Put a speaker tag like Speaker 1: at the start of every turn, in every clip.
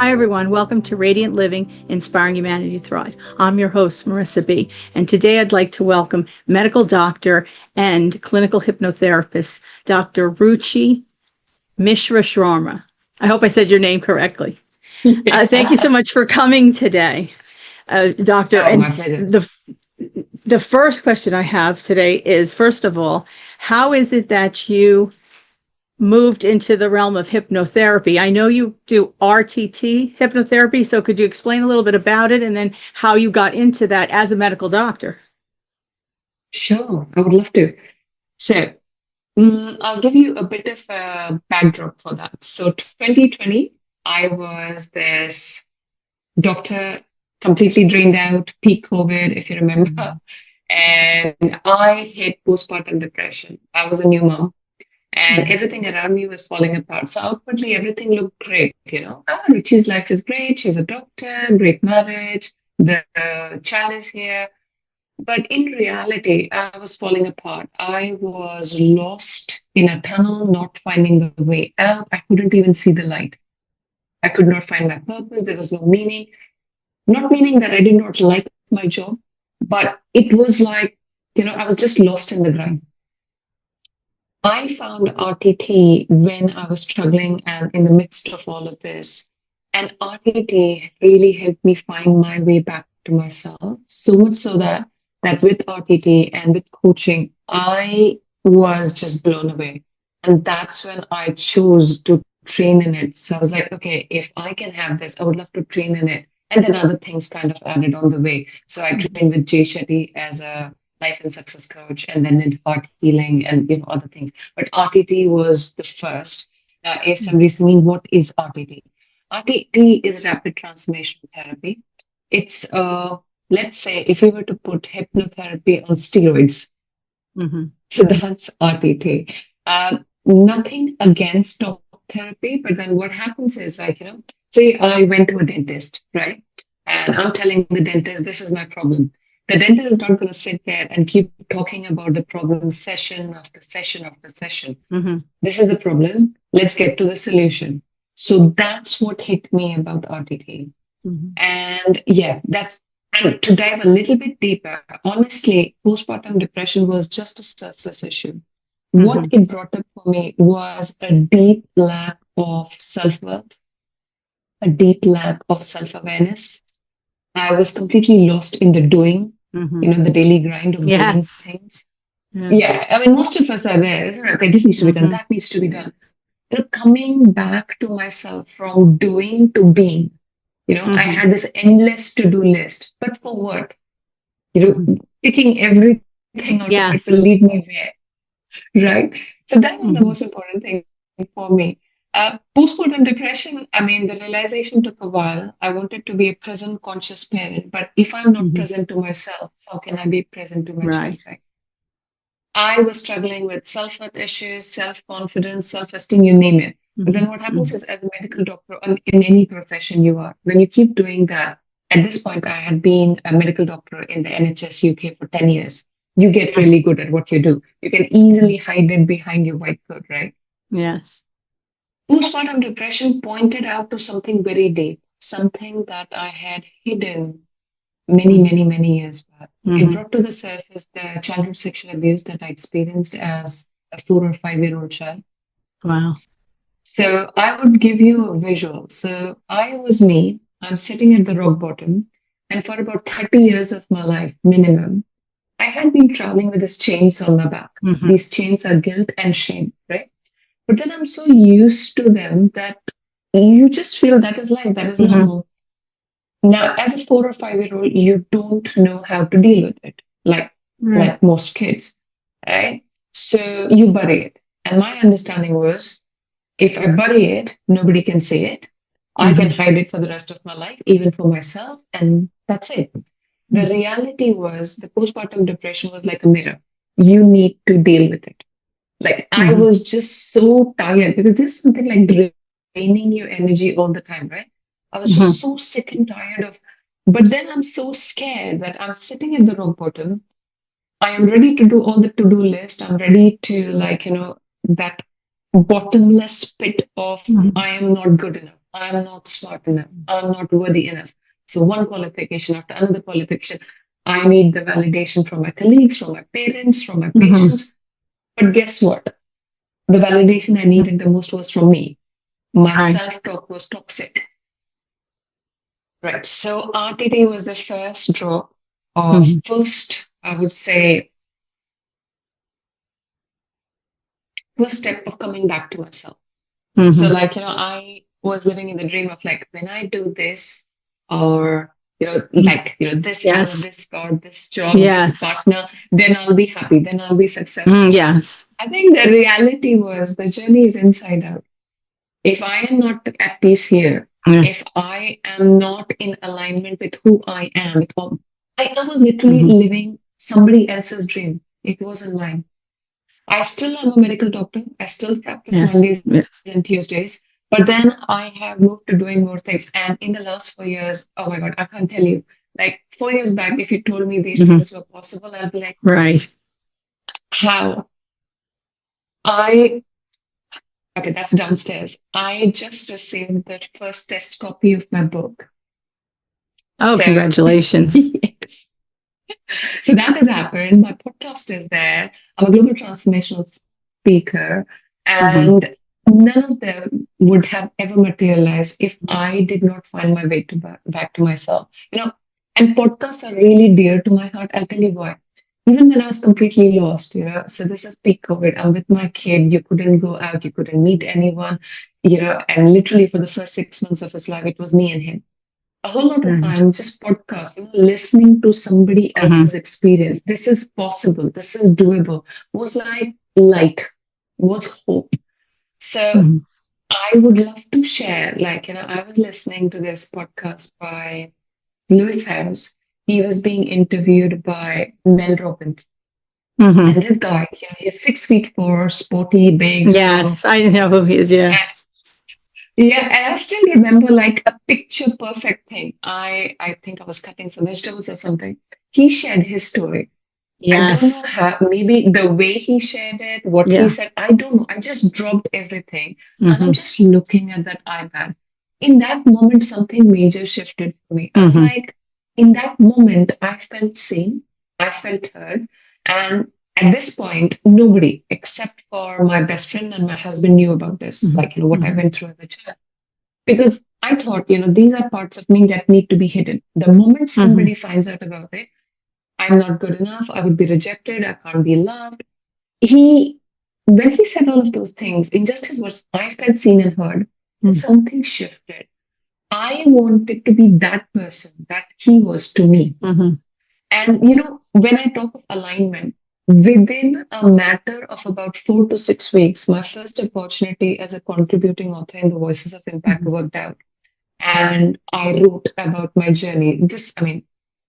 Speaker 1: Hi, everyone. Welcome to Radiant Living, Inspiring Humanity to Thrive. I'm your host, Marisa B. And today I'd like to welcome medical doctor and clinical hypnotherapist, Dr. Ruchi Mishra Sharma. I hope I said your name correctly. Thank you so much for coming today, Doctor.
Speaker 2: Oh,
Speaker 1: And
Speaker 2: my pleasure.
Speaker 1: the first question I have today is, first of all, how is it that you moved into the realm of hypnotherapy? I know you do RTT hypnotherapy, so could you explain a little bit about it and then how you got into that as a medical doctor?
Speaker 2: Sure, I would love to. So, I'll give you a bit of a backdrop for that. So, 2020, I was this doctor, completely drained out, peak COVID, if you remember, and I hit postpartum depression. I was a new mom, and everything around me was falling apart. So, outwardly, everything looked great. Ruchi's life is great. She's a doctor, great marriage, the child is here. But in reality, I was falling apart. I was lost in a tunnel, not finding the way out. I couldn't even see the light. I could not find my purpose. There was no meaning. Not meaning that I did not like my job, but it was like, I was just lost in the grind. I found RTT when I was struggling and in the midst of all of this. And RTT really helped me find my way back to myself. So much so that with RTT and with coaching, I was just blown away. And that's when I chose to train in it. So I was like, okay, if I can have this, I would love to train in it. And then other things kind of added on the way. So I trained with Jay Shetty as a life and success coach, and then in heart healing and other things. But RTT was the first. If somebody's saying, what is RTT? RTT is rapid transformational therapy. It's let's say if we were to put hypnotherapy on steroids, so that's RTT. Nothing against talk therapy, but then what happens is like, say I went to a dentist, right? And I'm telling the dentist, this is my problem. The dentist is not going to sit there and keep talking about the problem session after session after session. This is the problem. Let's get to the solution. So that's what hit me about RTT. And yeah, and to dive a little bit deeper, honestly, postpartum depression was just a surface issue. What it brought up for me was a deep lack of self-worth, a deep lack of self-awareness. I was completely lost in the doing, the daily grind of doing things. Yeah, I mean, most of us are there, isn't it? Okay, this needs to be done, that needs to be done. Coming back to myself from doing to being. I had this endless to-do list, but for what? Picking everything out of it will lead me where, right? So that was the most important thing for me. Postpartum depression, I mean, the realization took a while. I wanted to be a present, conscious parent, but if I'm not present to myself, how can I be present to my child, right? I was struggling with self-worth issues, self-confidence, self-esteem, you name it. But then what happens is, as a medical doctor, in any profession you are, when you keep doing that, at this point, I had been a medical doctor in the NHS UK for 10 years. You get really good at what you do. You can easily hide it behind your white coat, right?
Speaker 1: Yes.
Speaker 2: Postpartum depression pointed out to something very deep, something that I had hidden many, many, many years back. It brought to the surface the childhood sexual abuse that I experienced as a 4 or 5 year old child.
Speaker 1: Wow.
Speaker 2: So I would give you a visual. So I was me. I'm sitting at the rock bottom. And for about 30 years of my life, minimum, I had been traveling with these chains on my back. These chains are guilt and shame, right? But then I'm so used to them that you just feel that is life, that is normal. Now, as a 4 or 5 year old, you don't know how to deal with it, like most kids, right? So you bury it. And my understanding was, if I bury it, nobody can see it. I can hide it for the rest of my life, even for myself, and that's it. The reality was the postpartum depression was like a mirror. You need to deal with it. Like I was just so tired because this is something like draining your energy all the time, right? I was just so sick and tired of, but then I'm so scared that I'm sitting at the rock bottom. I am ready to do all the to-do list. I'm ready to that bottomless pit of I am not good enough. I'm not smart enough. I'm not worthy enough. So one qualification after another qualification. I need the validation from my colleagues, from my parents, from my
Speaker 1: Mm-hmm.
Speaker 2: patients. But guess what? The validation I needed the most was from me. My
Speaker 1: Right.
Speaker 2: self-talk was toxic. Right. So RTT was the first draw of
Speaker 1: Mm-hmm.
Speaker 2: first, I would say, first step of coming back to myself. So,
Speaker 1: Mm-hmm.
Speaker 2: like, I was living in the dream of like, when I do this, or, like, this house,
Speaker 1: Yes.
Speaker 2: this car, this job, this
Speaker 1: Yes.
Speaker 2: partner, then I'll be happy, then I'll be successful.
Speaker 1: Yes.
Speaker 2: I think the reality was the journey is inside out. If I am not at peace here,
Speaker 1: Yeah.
Speaker 2: if I am not in alignment with who I am, I was literally
Speaker 1: Mm-hmm.
Speaker 2: living somebody else's dream. It wasn't mine. I still am a medical doctor. I still practice
Speaker 1: Yes.
Speaker 2: Mondays
Speaker 1: Yes.
Speaker 2: and Tuesdays. But then I have moved to doing more things. And in the last 4 years, oh my God, I can't tell you. Like 4 years back, if you told me these
Speaker 1: Mm-hmm.
Speaker 2: things were possible, I'd be like,
Speaker 1: Right.
Speaker 2: how? I, okay, that's downstairs. I just received the first test copy of my book.
Speaker 1: Oh,
Speaker 2: So,
Speaker 1: congratulations.
Speaker 2: yes. So that has happened. My podcast is there. I'm a global transformational speaker,
Speaker 1: Mm-hmm.
Speaker 2: and none of them would have ever materialized if I did not find my way back to myself. And podcasts are really dear to my heart. I'll tell you why. Even when I was completely lost, so this is peak COVID. I'm with my kid. You couldn't go out. You couldn't meet anyone, and literally for the first 6 months of his life, it was me and him a whole lot of
Speaker 1: Right.
Speaker 2: time just podcast, listening to somebody
Speaker 1: Mm-hmm.
Speaker 2: else's experience. This is possible. This is doable. Was like light, was hope. So
Speaker 1: Mm-hmm.
Speaker 2: I would love to share, like, I was listening to this podcast by Lewis House. He was being interviewed by Mel Robbins.
Speaker 1: Mm-hmm.
Speaker 2: And this guy, he's 6 feet four, sporty, big, strong.
Speaker 1: Yes, I know who he is. Yeah.
Speaker 2: Yeah, and I still remember like a picture perfect thing. I think I was cutting some vegetables or something. He shared his story. I don't know
Speaker 1: Yes.
Speaker 2: how, maybe the way he shared it, what he
Speaker 1: Yeah.
Speaker 2: said, I don't know. I just dropped everything and I'm
Speaker 1: Mm-hmm.
Speaker 2: just looking at that iPad. In that moment, something major shifted for me. I was
Speaker 1: Mm-hmm.
Speaker 2: like, in that moment, I felt seen, I felt heard. And at this point, nobody except for my best friend and my husband knew about this,
Speaker 1: Mm-hmm.
Speaker 2: like, what I
Speaker 1: Mm-hmm.
Speaker 2: went through as a child. Because I thought, these are parts of me that need to be hidden. The moment
Speaker 1: Mm-hmm.
Speaker 2: somebody finds out about it, I'm not good enough, I would be rejected, I can't be loved. He, when he said all of those things, in just his words, I felt seen and heard, and something shifted. I wanted to be that person that he was to me.
Speaker 1: Mm-hmm.
Speaker 2: And, when I talk of alignment, within a matter of about 4 to 6 weeks, my first opportunity as a contributing author in the Voices of Impact
Speaker 1: Mm-hmm.
Speaker 2: worked out. And I wrote about my journey.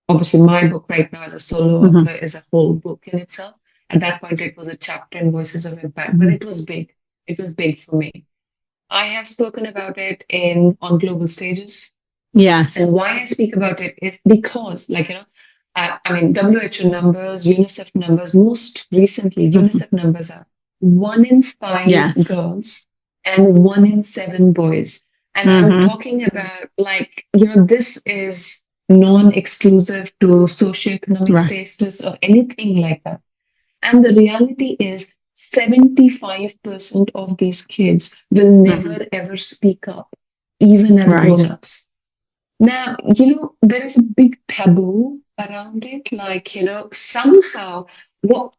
Speaker 2: Obviously, my book right now as a solo
Speaker 1: Mm-hmm.
Speaker 2: author is a whole book in itself. At that point, it was a chapter in Voices of Impact, but
Speaker 1: Mm-hmm.
Speaker 2: it was big. It was big for me. I have spoken about it in on global stages.
Speaker 1: Yes.
Speaker 2: And why I speak about it is because, like, WHO numbers, UNICEF numbers, most recently,
Speaker 1: Mm-hmm.
Speaker 2: UNICEF numbers are 1 in 5
Speaker 1: Yes.
Speaker 2: girls and 1 in 7 boys. And I'm
Speaker 1: Mm-hmm.
Speaker 2: talking about, like, this is non-exclusive to socioeconomic
Speaker 1: Right.
Speaker 2: status or anything like that. And the reality is 75% of these kids will
Speaker 1: Mm-hmm.
Speaker 2: never ever speak up, even as
Speaker 1: Right.
Speaker 2: grown-ups. Now, there is a big taboo around it. Like, somehow, what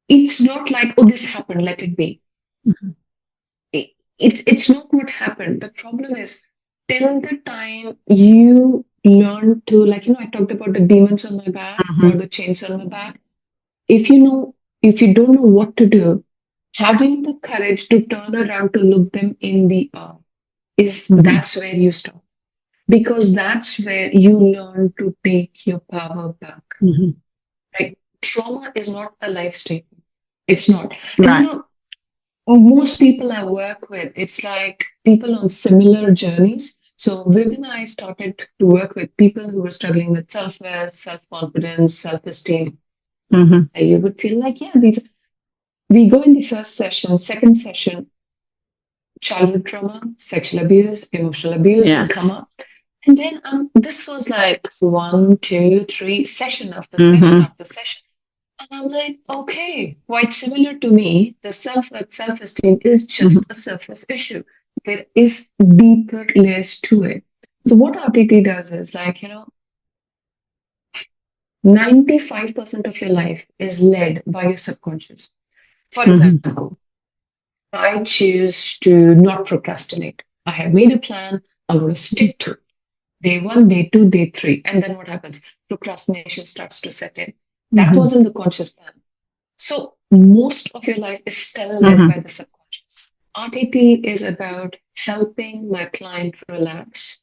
Speaker 2: it's not like, oh, this happened, let it be.
Speaker 1: Mm-hmm.
Speaker 2: It's not what happened. The problem is, till the time you learn to, like, I talked about the demons on my back or
Speaker 1: Mm-hmm.
Speaker 2: the chains on my back. If if you don't know what to do, having the courage to turn around to look them in the eye
Speaker 1: Mm-hmm.
Speaker 2: that's where you stop. Because that's where you learn to take your power back.
Speaker 1: Mm-hmm.
Speaker 2: Right? Trauma is not a life statement. It's not. And
Speaker 1: Right.
Speaker 2: most people I work with, it's like people on similar journeys. So women I started to work with people who were struggling with self-worth, self-confidence, self-esteem.
Speaker 1: Mm-hmm.
Speaker 2: And you would feel like, yeah, we go in the first session, second session, childhood trauma, sexual abuse, emotional abuse would come
Speaker 1: Yes.
Speaker 2: up. And then this was like one, two, three, session after session
Speaker 1: Mm-hmm.
Speaker 2: after session. And I'm like, okay, quite similar to me, the self-esteem is just a surface issue. There is deeper layers to it. So what RTT does is like, 95% of your life is led by your subconscious. For
Speaker 1: Mm-hmm.
Speaker 2: example, I choose to not procrastinate. I have made a plan. I'm going to stick to it. Day one, day two, day three. And then what happens? Procrastination starts to set in. That
Speaker 1: Mm-hmm.
Speaker 2: wasn't the conscious plan. So most of your life is still led
Speaker 1: Mm-hmm.
Speaker 2: by the subconscious. RTT is about helping my client relax.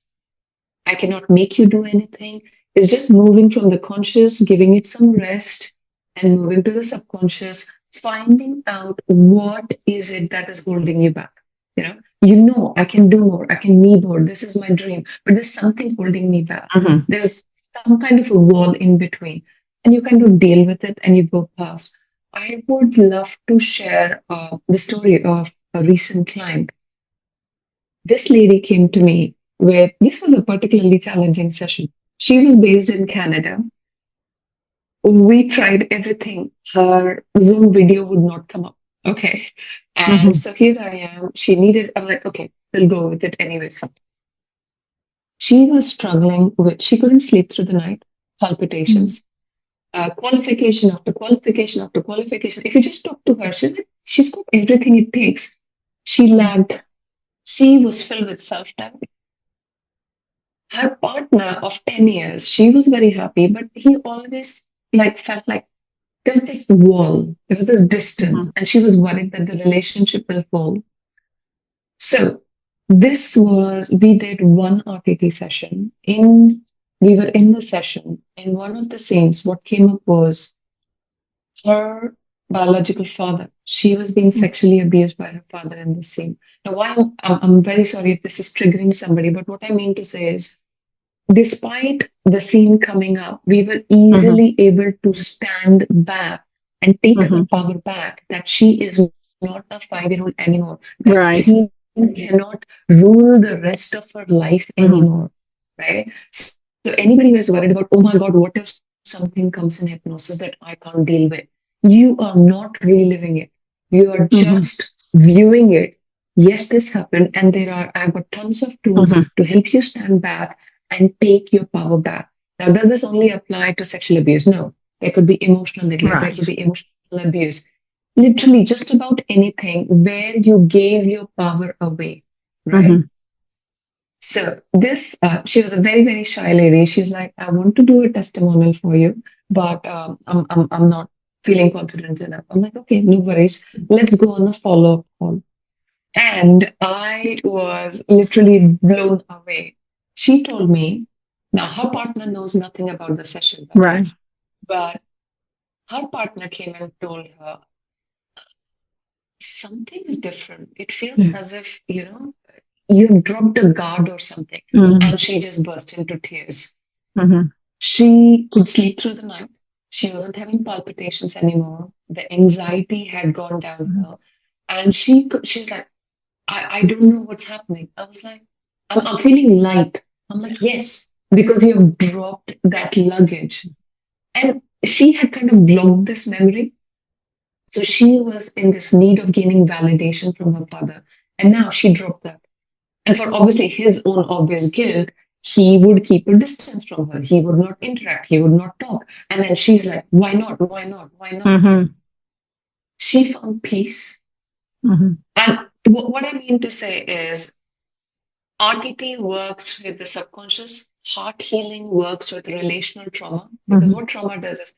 Speaker 2: I cannot make you do anything. It's just moving from the conscious, giving it some rest, and moving to the subconscious, finding out what is it that is holding you back. I can do more, I can be more. This is my dream, but there's something holding me back.
Speaker 1: Mm-hmm.
Speaker 2: There's some kind of a wall in between, and you kind of deal with it and you go past. I would love to share the story of a recent client. This lady came to me with this was a particularly challenging session. She was based in Canada. We tried everything. Her Zoom video would not come up. Okay. And
Speaker 1: Mm-hmm.
Speaker 2: so here I am. I'm like, okay, we'll go with it anyways. She was struggling with, she couldn't sleep through the night, palpitations, qualification after qualification after qualification. If you just talk to her, she's got everything it takes. She lagged. She was filled with self doubt. Her partner of 10 years, she was very happy, but he always like felt like there was this wall, there was this
Speaker 1: Mm-hmm.
Speaker 2: distance, and she was worried that the relationship will fall. So we did one RTT session. We were in the session. In one of the scenes, what came up was her biological father. She was being sexually abused by her father in the scene. Now, why I'm very sorry if this is triggering somebody, but what I mean to say is, despite the scene coming up, we were
Speaker 1: Mm-hmm.
Speaker 2: easily able to stand back and take her
Speaker 1: Mm-hmm.
Speaker 2: power back that she is not a 5-year-old anymore. That
Speaker 1: Right.
Speaker 2: scene cannot rule the rest of her life
Speaker 1: Mm-hmm.
Speaker 2: anymore, right? So anybody who is worried about, oh my God, what if something comes in hypnosis that I can't deal with? You are not reliving it. You are
Speaker 1: Mm-hmm.
Speaker 2: just viewing it. Yes, this happened, and I've got tons of tools
Speaker 1: Mm-hmm.
Speaker 2: to help you stand back and take your power back. Now, does this only apply to sexual abuse? No. There could be emotional neglect, there
Speaker 1: Right.
Speaker 2: could be emotional abuse. Literally, just about anything where you gave your power away, right?
Speaker 1: Mm-hmm.
Speaker 2: She was a very, very shy lady. She's like, I want to do a testimonial for you, but I'm not feeling confident enough. I'm like, okay, no worries. Let's go on a follow-up call. And I was literally blown away. She told me, now her partner knows nothing about the session, by the way,
Speaker 1: Right.
Speaker 2: but her partner came and told her, something's different. It feels
Speaker 1: Yeah.
Speaker 2: as if, you dropped a guard or something.
Speaker 1: Mm-hmm.
Speaker 2: And she just burst into tears.
Speaker 1: Mm-hmm.
Speaker 2: She could sleep through the night. She wasn't having palpitations anymore. The anxiety had gone downhill. And she's like, I don't know what's happening. I was like, I'm feeling light. I'm like, yes, because you have dropped that luggage. And she had kind of blocked this memory. So she was in this need of gaining validation from her father. And now she dropped that. And for obviously his own obvious guilt, he would keep a distance from her. He would not interact. He would not talk. And then she's like, why not? Why not? Why not?
Speaker 1: Mm-hmm.
Speaker 2: She found peace.
Speaker 1: Mm-hmm.
Speaker 2: And what I mean to say is, RTT works with the subconscious. Heart healing works with relational trauma. Because
Speaker 1: Mm-hmm.
Speaker 2: what trauma does is,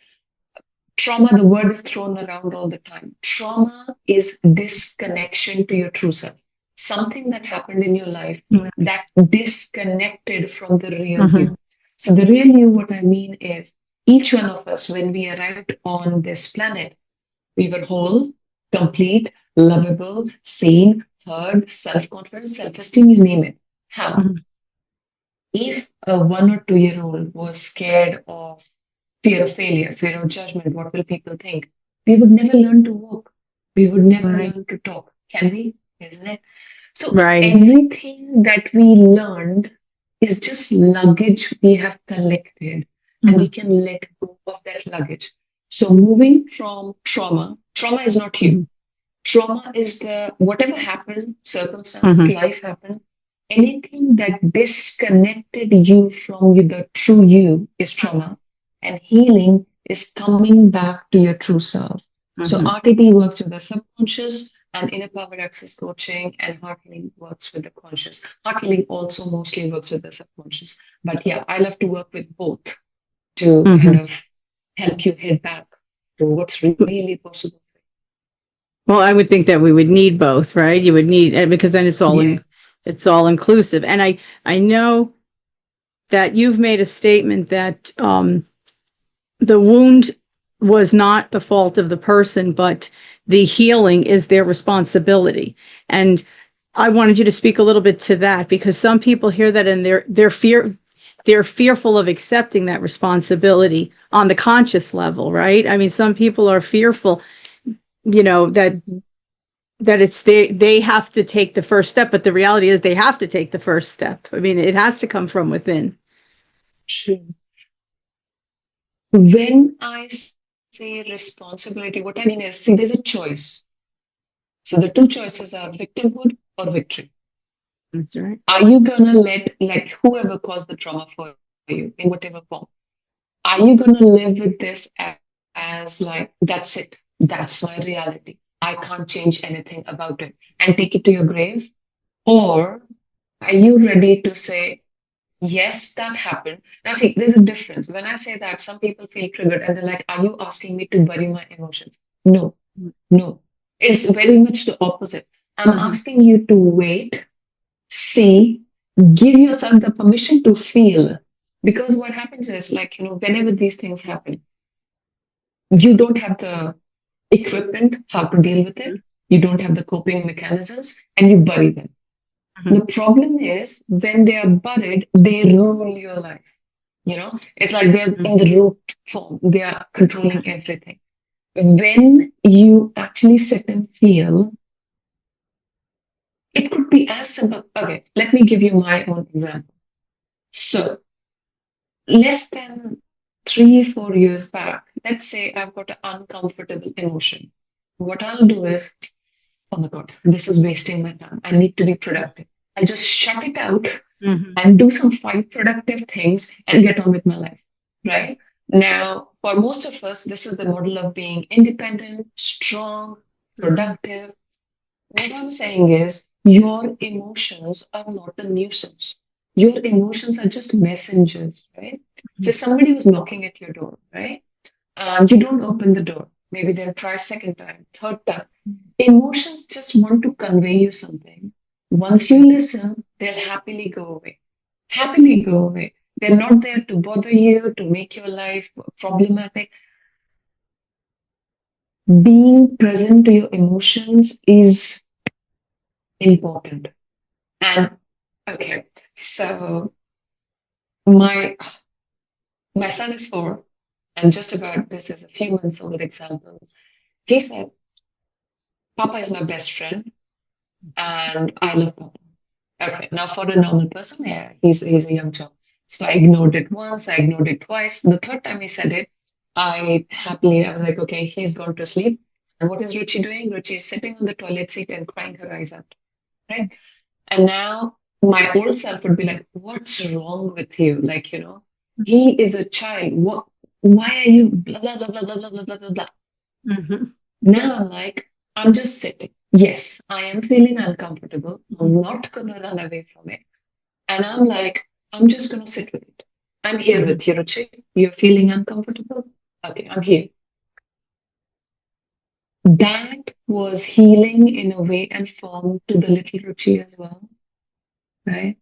Speaker 2: trauma, the word is thrown around all the time. Trauma is disconnection to your true self. Something that happened in your life that disconnected from the real
Speaker 1: Mm-hmm.
Speaker 2: you. So, the real you, what I mean is, each one of us, when we arrived on this planet, we were whole, complete, lovable, sane, heard, self confidence, self esteem, you name it. How?
Speaker 1: Mm-hmm.
Speaker 2: If a 1 or 2-year-old was scared of fear of failure, fear of judgment, what will people think? We would never learn to walk. We would never
Speaker 1: Right.
Speaker 2: learn to talk. Can we? Isn't it? So
Speaker 1: Right.
Speaker 2: everything that we learned is just luggage we have collected, and we
Speaker 1: Mhm.
Speaker 2: can let go of that luggage. So moving from trauma is not you.
Speaker 1: Mhm.
Speaker 2: Trauma is the whatever happened, circumstances,
Speaker 1: Mhm.
Speaker 2: life happened. Anything that disconnected you from the true you is trauma. And healing is coming back to your true self. So
Speaker 1: Mhm.
Speaker 2: RTT works with the subconscious, and inner power access coaching and heart healing works with the conscious. Heart healing also mostly works with the subconscious. But yeah, I love to work with both to kind
Speaker 1: Mhm.
Speaker 2: of help you head back to what's really possible.
Speaker 1: Well, I would think that we would need both, right? You would need, because then
Speaker 2: Yeah.
Speaker 1: it's all inclusive. And I know that you've made a statement that the wound was not the fault of the person, but the healing is their responsibility. And I wanted you to speak a little bit to that, because some people hear that and they're fearful of accepting that responsibility on the conscious level, right? I mean, some people are fearful, that
Speaker 2: Mhm.
Speaker 1: it's they have to take the first step, but the reality is they have to take the first step. I mean, it has to come from within.
Speaker 2: True. When I say responsibility, what I mean is, see, there's a choice. So the two choices are victimhood or victory.
Speaker 1: That's right.
Speaker 2: Are you gonna let, like, whoever caused the trauma for you in whatever form, are you gonna live with this as like, that's it, that's my reality, I can't change anything about it, and take it to your grave? Or are you ready to say, yes, that happened. Now, see, there's a difference. When I say that, some people feel triggered and they're like, are you asking me to bury my emotions? No, no. It's very much the opposite. I'm
Speaker 1: Mm-hmm.
Speaker 2: asking you to wait, see, give yourself the permission to feel. Because what happens is, like, whenever these things happen, you don't have the equipment how to deal with it, you don't have the coping mechanisms, and you bury them.
Speaker 1: Mm-hmm.
Speaker 2: The problem is when they are buried, they rule your life. It's like they're in the root form, they are controlling everything. When you actually sit and feel, it could be as simple. Okay, let me give you my own example. So, less than 3, 4 years back, let's say I've got an uncomfortable emotion. What I'll do is, oh my God, this is wasting my time. I need to be productive. I'll just shut it out
Speaker 1: Mm-hmm.
Speaker 2: and do some 5 productive things and get on with my life. Right? Now, for most of us, this is the model of being independent, strong,
Speaker 1: Mm-hmm.
Speaker 2: productive. What I'm saying is, your emotions are not a nuisance. Your emotions are just messengers, right? So somebody was knocking at your door, right? You don't open the door. Maybe they'll try second time, third time. Emotions just want to convey you something. Once you listen, they'll happily go away. Happily go away. They're not there to bother you, to make your life problematic. Being present to your emotions is important. And okay, so my my son is 4, and just about this is a few months old example. He said, "Papa is my best friend, and I love Papa." Okay, now for a normal person, yeah, he's a young child. So I ignored it once, I ignored it twice. The third time he said it, I was like, okay, he's gone to sleep. And what is Ruchi doing? Ruchi is sitting on the toilet seat and crying her eyes out, right? And now my old self would be like, what's wrong with you? Like, he is a child. Why are you blah, blah, blah, blah, blah, blah, blah, blah, blah, blah.
Speaker 1: Mm-hmm.
Speaker 2: Now I'm like, I'm just sitting. Yes, I am feeling uncomfortable. I'm not going to run away from it. And I'm like, I'm just going to sit with it. I'm here
Speaker 1: Mm-hmm.
Speaker 2: with you, Ruchi. You're feeling uncomfortable? Okay, I'm here. That was healing in a way and form to the little Ruchi as well, right?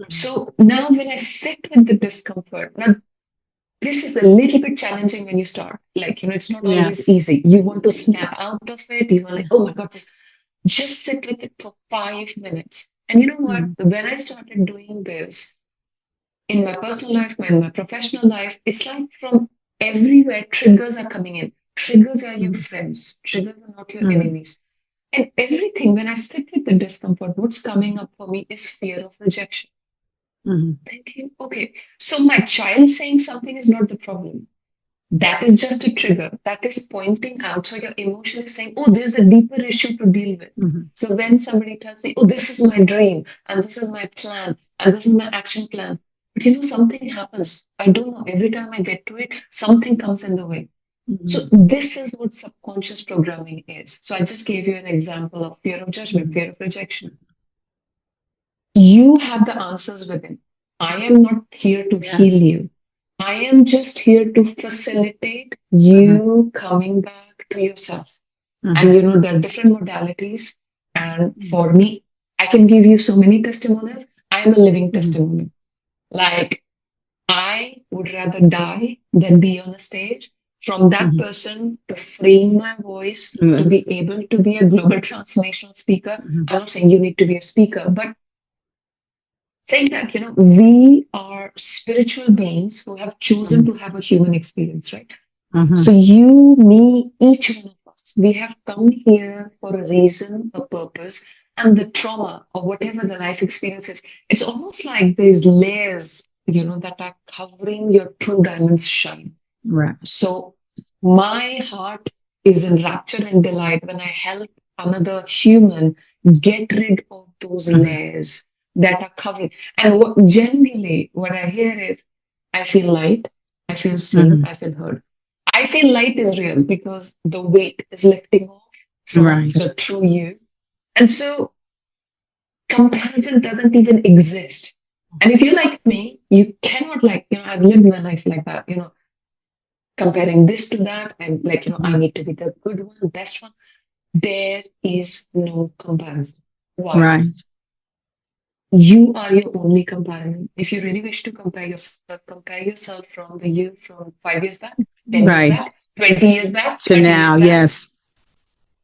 Speaker 2: So now when I sit with the discomfort, now this is a little bit challenging when you start. Like, it's not always
Speaker 1: Yes.
Speaker 2: easy. You want to snap out of it. You want like, oh my God, this just sit with it for 5 minutes. And you know what?
Speaker 1: Mm-hmm.
Speaker 2: When I started doing this in my personal life, in my professional life, it's like from everywhere, triggers are coming in. Triggers are your friends, triggers are not your
Speaker 1: Mm-hmm.
Speaker 2: enemies. And everything, when I sit with the discomfort, what's coming up for me is fear of rejection. Thinking, okay, so my child saying something is not the problem. That is just a trigger. That is pointing out. So your emotion is saying, oh, there's a deeper issue to deal with. So when somebody tells me, oh, this is my dream, and this is my plan, and this is my action plan, but something happens. I don't know. Every time I get to it, something comes in the way. So this is what subconscious programming is. So I just gave you an example of fear of judgment, fear of rejection. You have the answers within. I am not here to heal you. I am just here to facilitate you coming back to yourself. And there are different modalities. And for me, I can give you so many testimonials. I am a living testimony. Like, I would rather die than be on a stage. From that person to frame my voice, to be able to be a global transformational speaker. I'm not saying you need to be a speaker, but saying that, we are spiritual beings who have chosen to have a human experience, right? So you, me, each one of us, we have come here for a reason, a purpose, and the trauma or whatever the life experience is, it's almost like these layers, that are covering your true diamond's shine.
Speaker 1: Right.
Speaker 2: So my heart is in rapture and delight when I help another human get rid of those layers that are covered. And what I hear is, I feel light, I feel seen, I feel heard. I feel light is real because the weight is lifting off from the true you. And so comparison doesn't even exist. And if you're like me, you cannot I've lived my life like that, comparing this to that and I need to be the good one, the best one. There is no comparison. Why?
Speaker 1: Right.
Speaker 2: You are your only comparison. If you really wish to compare yourself from the you from 5 years back, 10 years back, 20 years back,
Speaker 1: to now, yes.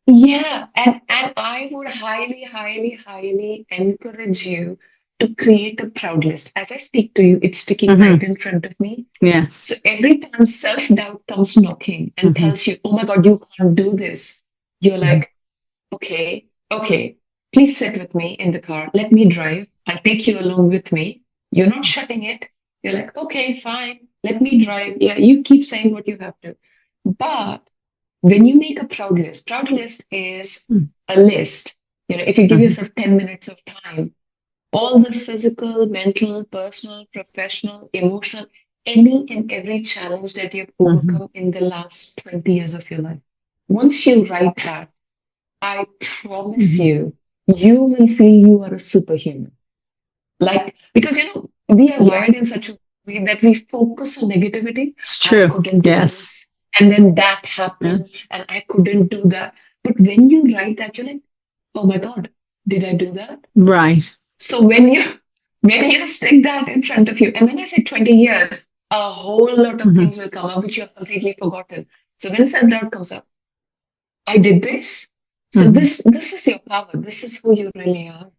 Speaker 2: Yeah. And I would highly, highly, highly encourage you to create a proud list. As I speak to you, it's sticking right in front of me.
Speaker 1: Yes.
Speaker 2: So every time self-doubt comes knocking and tells you, oh my God, you can't do this. You're like, okay, please sit with me in the car. Let me drive. I'll take you along with me. You're not shutting it. You're like, okay, fine. Let me drive. Yeah, you keep saying what you have to. But when you make a proud list is a list. If you give yourself 10 minutes of time, all the physical, mental, personal, professional, emotional, any and every challenge that you've overcome in the last 20 years of your life. Once you write that, I promise you, you will feel you are a superhuman. Because, we are wired in such a way that we focus on negativity.
Speaker 1: It's true.
Speaker 2: I couldn't do this. And then that happened and I couldn't do that. But when you write that, you're like, oh my God, did I do that?
Speaker 1: Right.
Speaker 2: So when you stick that in front of you, and when I say 20 years, a whole lot of things will come up which you have completely forgotten. So when self-doubt comes up, I did this. So this is your power. This is who you really are.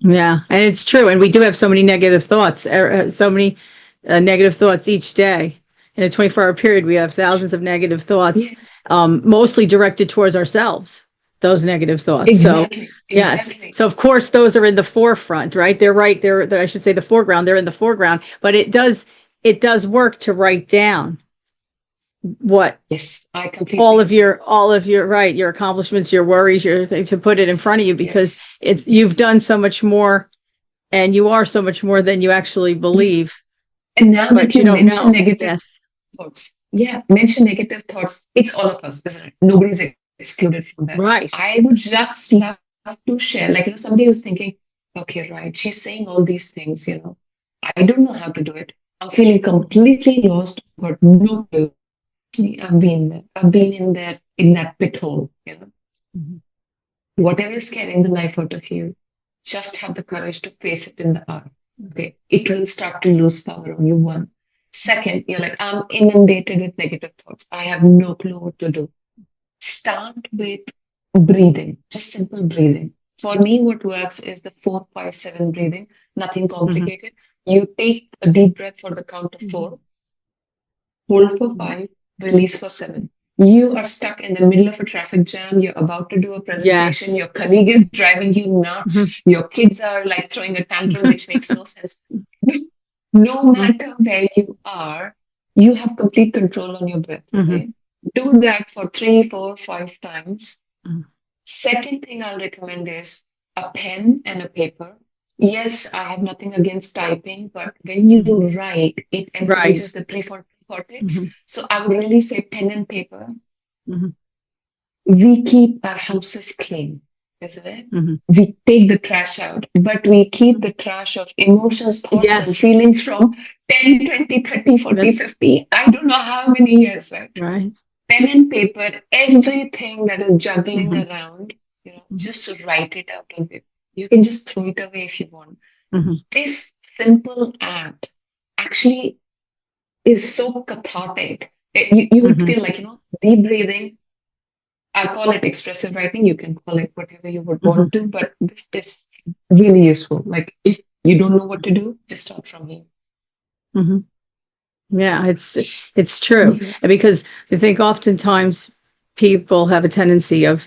Speaker 1: Yeah, and it's true. And we do have so many negative thoughts, negative thoughts each day. In a 24-hour period, we have thousands of negative thoughts, mostly directed towards ourselves, those negative thoughts.
Speaker 2: Exactly.
Speaker 1: So, yes. So, of course, those are in the forefront, right? They're I should say the foreground. They're in the foreground. But it does work to write down what
Speaker 2: I completely
Speaker 1: all of your right, your accomplishments, your worries, your thing, to put it in front of you, because you've done so much more and you are so much more than you actually believe.
Speaker 2: And now that you mention negative thoughts, mention negative thoughts, it's all of us, isn't it? Nobody's excluded from that.
Speaker 1: Right.
Speaker 2: I would just love to share, somebody was thinking, okay, right, she's saying all these things, I don't know how to do it. I'm feeling completely lost, got no clue. I've been there. I've been in that pit hole, Whatever is scaring the life out of you, just have the courage to face it in the eye. Okay. It will start to lose power on you. One. Second, you're like, I'm inundated with negative thoughts. I have no clue what to do. Start with breathing, just simple breathing. For me, what works is the 4-5-7 breathing, nothing complicated. You take a deep breath for the count of 4, hold for 5, release for 7. You are stuck in the middle of a traffic jam. You're about to do a presentation.
Speaker 1: Yes.
Speaker 2: Your colleague is driving you
Speaker 1: Mhm.
Speaker 2: nuts. Your kids are like throwing a tantrum, which makes no sense. No matter where you are, you have complete control on your breath.
Speaker 1: Mhm.
Speaker 2: Okay. Do that for 3, 4, 5 times.
Speaker 1: Mhm.
Speaker 2: Second thing I'll recommend is a pen and a paper. Yes, I have nothing against typing, but when you
Speaker 1: Mhm.
Speaker 2: write, it
Speaker 1: Right.
Speaker 2: engages the prefrontal cortex.
Speaker 1: Mhm.
Speaker 2: So I would really say pen and paper.
Speaker 1: Mhm.
Speaker 2: We keep our houses clean, isn't it?
Speaker 1: Mhm.
Speaker 2: We take the trash out, but we keep the trash of emotions, thoughts, and
Speaker 1: Yes.
Speaker 2: feelings from 10, 20, 30, 40,
Speaker 1: Yes.
Speaker 2: 50. I don't know how many years, right?
Speaker 1: Right.
Speaker 2: Pen and paper, everything that is juggling
Speaker 1: Mhm.
Speaker 2: around,
Speaker 1: Mhm.
Speaker 2: just write it out on paper. You can just throw it away if you want.
Speaker 1: Mhm.
Speaker 2: This simple act actually is so cathartic. You would
Speaker 1: Mhm.
Speaker 2: feel like, deep breathing. I call it expressive writing. You can call it whatever you would
Speaker 1: Mhm.
Speaker 2: want to, but this is really useful. Like if you don't know what to do, just start from here.
Speaker 1: Mhm. Yeah, it's true.
Speaker 2: Mhm.
Speaker 1: And because I think oftentimes people have a tendency of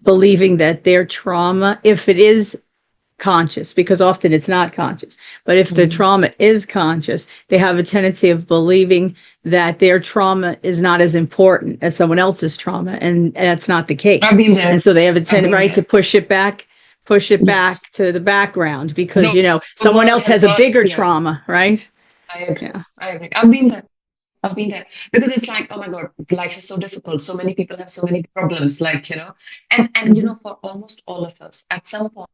Speaker 1: believing that their trauma, if it is conscious, because often it's not conscious, but if the
Speaker 2: Mhm.
Speaker 1: trauma is conscious, they have a tendency of believing that their trauma is not as important as someone else's trauma, and that's not the
Speaker 2: I've
Speaker 1: case.
Speaker 2: been
Speaker 1: And
Speaker 2: there.
Speaker 1: so they have a
Speaker 2: I've been
Speaker 1: right to
Speaker 2: there.
Speaker 1: push it back
Speaker 2: Yes.
Speaker 1: to the background because,
Speaker 2: The, the
Speaker 1: someone
Speaker 2: world
Speaker 1: else
Speaker 2: has
Speaker 1: has a
Speaker 2: got,
Speaker 1: bigger
Speaker 2: yeah,
Speaker 1: trauma, right?
Speaker 2: I agree.
Speaker 1: Yeah.
Speaker 2: I agree. I've been there. I've been there because it's like, oh my God, life is so difficult. So many people have so many problems, and
Speaker 1: Mhm.
Speaker 2: for almost all of us, at some point,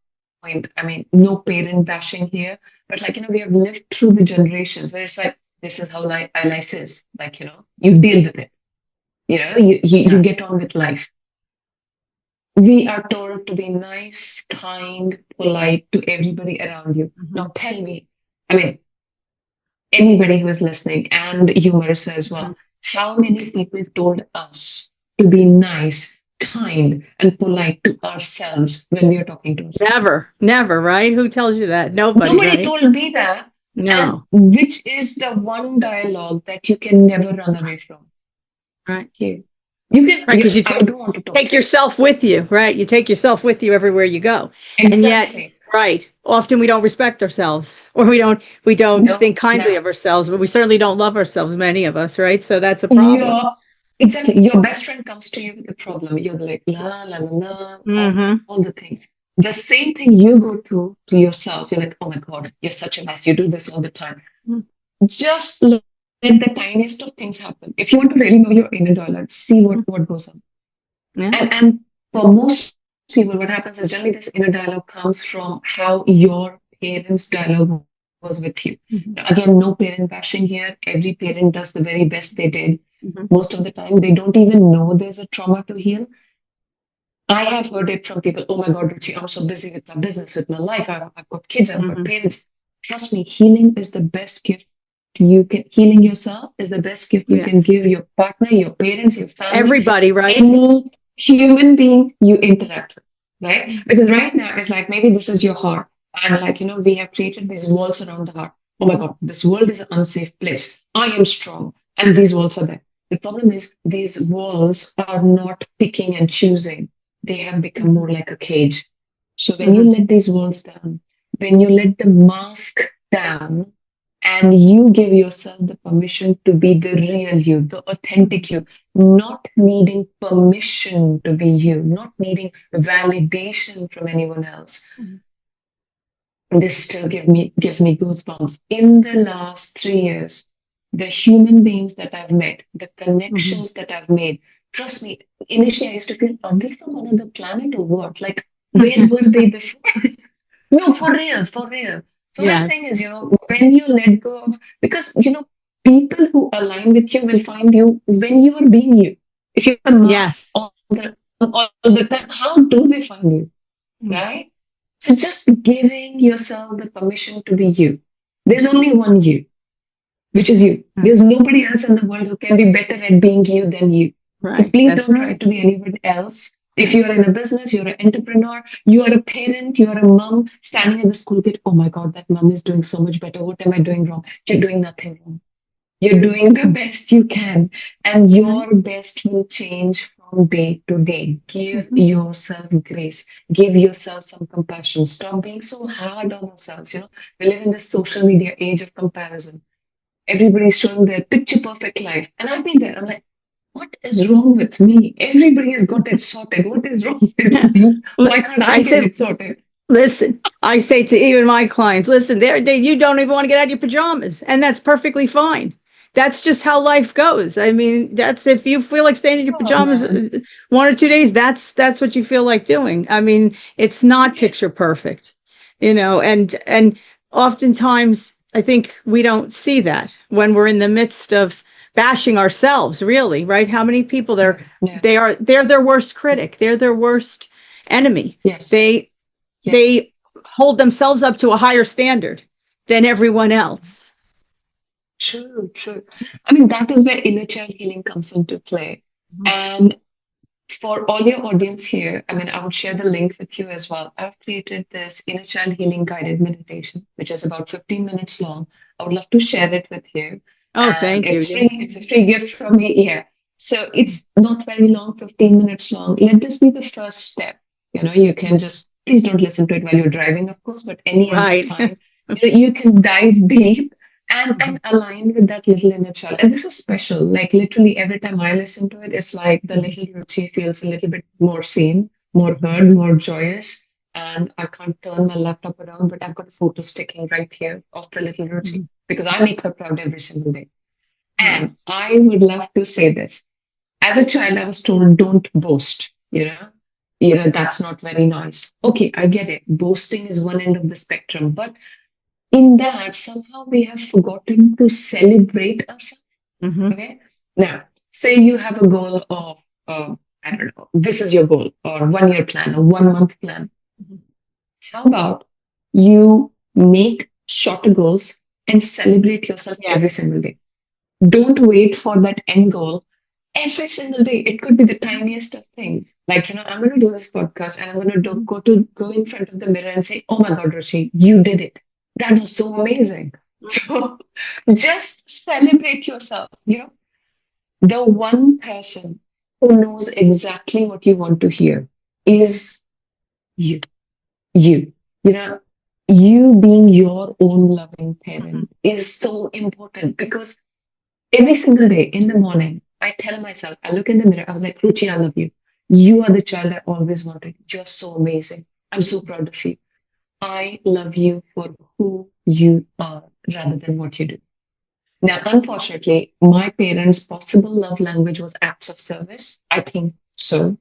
Speaker 2: I mean, no parent bashing here, but we have lived through the generations where it's like, this is how our life is. You deal with it. You
Speaker 1: Yeah.
Speaker 2: get on with life. We are told to be nice, kind, polite to everybody around you.
Speaker 1: Mhm.
Speaker 2: Now tell me, I mean, anybody who is listening, and you, Marissa, as well,
Speaker 1: Mhm.
Speaker 2: how many people told us to be nice, kind, and polite to ourselves when we are talking to ourselves?
Speaker 1: Never, never, right? Who tells you that? Nobody,
Speaker 2: Nobody
Speaker 1: right?
Speaker 2: told me that. And
Speaker 1: No,
Speaker 2: which is the one dialogue that you can never run away from?
Speaker 1: right.
Speaker 2: You, you can,
Speaker 1: Right, because you
Speaker 2: I don't want to talk
Speaker 1: take
Speaker 2: to you.
Speaker 1: yourself with you, right? You take yourself with you everywhere you go. And yet,
Speaker 2: Exactly.
Speaker 1: right, often we don't respect ourselves or we don't think
Speaker 2: No,
Speaker 1: kindly
Speaker 2: no.
Speaker 1: of ourselves, but we certainly don't love ourselves, many of us, right? So that's a problem.
Speaker 2: Your exactly your best friend comes to you with a problem. You're like la la la la,
Speaker 1: Mm-hmm.
Speaker 2: all the things. The same thing you go through to yourself. You're like, oh my God, you're such a mess. You do this all the time. Just let the tiniest of things happen. If you want to really know your inner dialogue, see what goes on.
Speaker 1: Yeah.
Speaker 2: And for most people, what happens is generally this inner dialogue comes from how your parents' dialogue was with you.
Speaker 1: Mm-hmm.
Speaker 2: Now, again, no parent bashing here. Every parent does the very best they did.
Speaker 1: Mm-hmm.
Speaker 2: Most of the time, they don't even know there's a trauma to heal. I have heard it from people. Oh my God, Ruchi, I'm so busy with my business, with my life. I've got kids, I've got
Speaker 1: Mm-hmm.
Speaker 2: parents. Trust me, healing is the best gift you can. Healing yourself is the best gift you can
Speaker 1: Yes.
Speaker 2: give your partner, your parents, your family,
Speaker 1: Everybody, right?
Speaker 2: any human being you interact with, right? Because right now it's like maybe this is your heart, and we have created these walls around the heart. Oh my
Speaker 1: Mm-hmm.
Speaker 2: God, this world is an unsafe place. I am strong, and these walls are there. The problem is these walls are not picking and choosing. They have become
Speaker 1: Mm-hmm.
Speaker 2: more like a cage. So when you
Speaker 1: Mm-hmm.
Speaker 2: let these walls down, when you let the mask down, and you give yourself the permission to be the real you, the authentic you, not needing permission to be you, not needing validation from anyone else.
Speaker 1: Mm-hmm.
Speaker 2: This still gives me goosebumps. In the last 3 years, the human beings that I've met, the
Speaker 1: Mm-hmm.
Speaker 2: connections that I've made, trust me, initially I used to feel, are they from another planet or what? Like, where were they before? No, for real, for real. So what I'm saying
Speaker 1: Yes.
Speaker 2: is, when you let go of, because, people who align with you will find you when you are being you. If you have a mask
Speaker 1: Yes.
Speaker 2: all the time, how do they find you?
Speaker 1: Mm-hmm.
Speaker 2: Right? So just giving yourself the permission to be you. There's only one you, which is you. There's nobody else in the world who can be better at being you than you. So
Speaker 1: Right.
Speaker 2: please
Speaker 1: That's
Speaker 2: don't try
Speaker 1: right.
Speaker 2: to be anyone else. If
Speaker 1: Right.
Speaker 2: you are in a business, you're an entrepreneur, you are a parent, you are a mom standing at the school gate. Oh my God, that mom is doing so much better. What am I doing wrong? You're doing nothing wrong. You're doing the best you can, and
Speaker 1: Mhm,
Speaker 2: your best will change from day to day. Give
Speaker 1: mhm.
Speaker 2: yourself grace, give yourself some compassion. Stop being so hard on ourselves. We live in this social media age of comparison. Everybody's showing their picture perfect life. And I've been there. I'm like, what is wrong with me? Everybody has got it sorted. What is wrong with me? Why can't I
Speaker 1: I
Speaker 2: get
Speaker 1: said,
Speaker 2: it sorted?
Speaker 1: listen, I say to even my clients, listen, you don't even want to get out of your pajamas, and that's perfectly fine. That's just how life goes. I mean, that's if you feel like staying in your
Speaker 2: Oh,
Speaker 1: pajamas
Speaker 2: man.
Speaker 1: 1 or 2 days, that's what you feel like doing. I mean, it's not
Speaker 2: Yeah.
Speaker 1: picture perfect, and oftentimes I think we don't see that when we're in the midst of bashing ourselves, really, right? How many people
Speaker 2: Yeah. Yeah.
Speaker 1: they're their worst critic, they're their worst enemy.
Speaker 2: Yes.
Speaker 1: They
Speaker 2: Yes.
Speaker 1: they hold themselves up to a higher standard than everyone else.
Speaker 2: True, true. I mean, that is where inner child healing comes into play. And for all your audience here, I mean, I would share the link with you as well. I've created this inner child healing guided meditation, which is about 15 minutes long. I would love to share it with you.
Speaker 1: Oh,
Speaker 2: And
Speaker 1: thank you.
Speaker 2: it's free.
Speaker 1: Yes.
Speaker 2: It's a free gift from me. Yeah. So it's not very long, 15 minutes long. Let this be the first step. You can just, please don't listen to it while you're driving, of course, but any other
Speaker 1: Right.
Speaker 2: time, you can dive deep and align with that little inner child. And this is special. Like literally every time I listen to it, it's like the little Ruchi feels a little bit more seen, more heard, more joyous. And I can't turn my laptop around, but I've got a photo sticking right here of the little Ruchi because I make her proud every single day. And
Speaker 1: Yes.
Speaker 2: I would love to say this. As a child, I was told, don't boast, that's not very nice. Okay, I get it. Boasting is one end of the spectrum, but in that, somehow we have forgotten to celebrate ourselves.
Speaker 1: Mm-hmm.
Speaker 2: Okay. Now, say you have a goal of, I don't know, this is your goal, or 1 year plan, or 1 month plan. How about you make shorter goals and celebrate yourself every
Speaker 1: Yes.
Speaker 2: single day? Don't wait for that end goal every single day. It could be the tiniest of things. Like, I'm going to do this podcast and I'm going to go in front of the mirror and say, oh my God, Ruchi, you did it. That was so amazing. So just celebrate yourself. The one person who knows exactly what you want to hear is you. You. You know, you being your own loving
Speaker 1: Mhm.
Speaker 2: parent is so important because every single day in the morning, I tell myself, I look in the mirror, I was like, Ruchi, I love you. You are the child I always wanted. You're so amazing. I'm so proud of you. I love you for who you are rather than what you do. Now, unfortunately, my parents' possible love language was acts of service. I think so.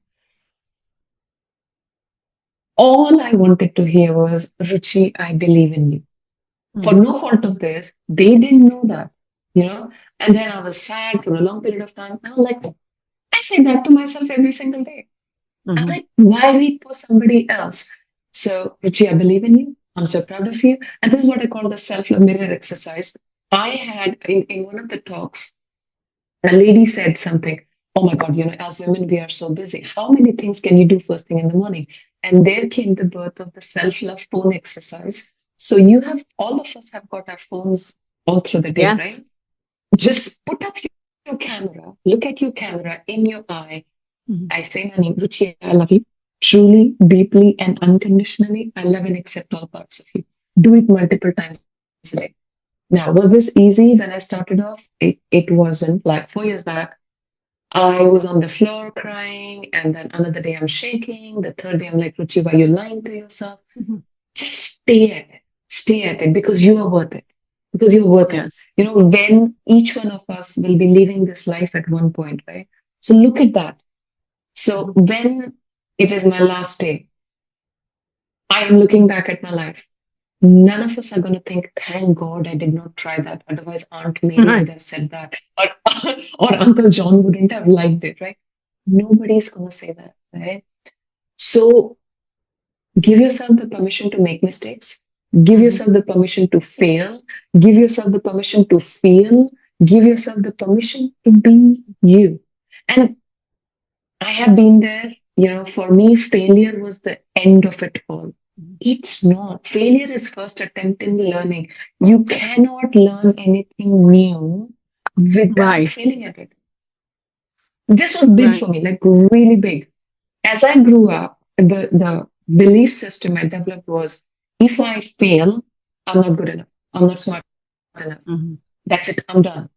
Speaker 2: All I wanted to hear was, Ruchi, I believe in you. For
Speaker 1: Mhm.
Speaker 2: no fault of theirs, they didn't know that, you know? And then I was sad for a long period of time. I'm like, I say that to myself every single day. I'm
Speaker 1: Mhm.
Speaker 2: like, why wait for somebody else? So, Ruchi, I believe in you. I'm so proud of you. And this is what I call the self-love mirror exercise. I had in one of the talks, a lady said something, oh my God, as women, we are so busy. How many things can you do first thing in the morning? And there came the birth of the self-love phone exercise. So all of us have got our phones all through the day,
Speaker 1: Yes.
Speaker 2: right? Just put up your camera, look at your camera in your eye.
Speaker 1: Mhm.
Speaker 2: I say my name, Ruchi, I love you. Truly, deeply, and unconditionally, I love and accept all parts of you. Do it multiple times a day. Now, was this easy when I started off? It wasn't. Like 4 years back, I was on the floor crying, and then another day I'm shaking. The third day I'm like, Ruchi, why are you lying to yourself?
Speaker 1: Mhm.
Speaker 2: Just stay at it. Stay at it because you are worth it. Because you're worth it.
Speaker 1: Yes.
Speaker 2: When each one of us will be leaving this life at one point, right? So look at that. So
Speaker 1: Mhm.
Speaker 2: when it is my last day, I am looking back at my life. None of us are going to think, thank God I did not try that. Otherwise, Aunt Mary
Speaker 1: Right.
Speaker 2: would have said that, or, or Uncle John wouldn't have liked it, right? Nobody's going to say that, right? So give yourself the permission to make mistakes. Give
Speaker 1: Mhm.
Speaker 2: yourself the permission to fail. Give yourself the permission to feel. Give yourself the permission to be you. And I have been there. For me, failure was the end of it all. It's not. Failure is first attempt in learning. You cannot learn anything new without
Speaker 1: Right.
Speaker 2: failing at it. This was big
Speaker 1: Right.
Speaker 2: for me, like really big. As I grew up, the belief system I developed was if I fail, I'm not good enough. I'm not smart enough.
Speaker 1: Hmm.
Speaker 2: That's it. I'm done.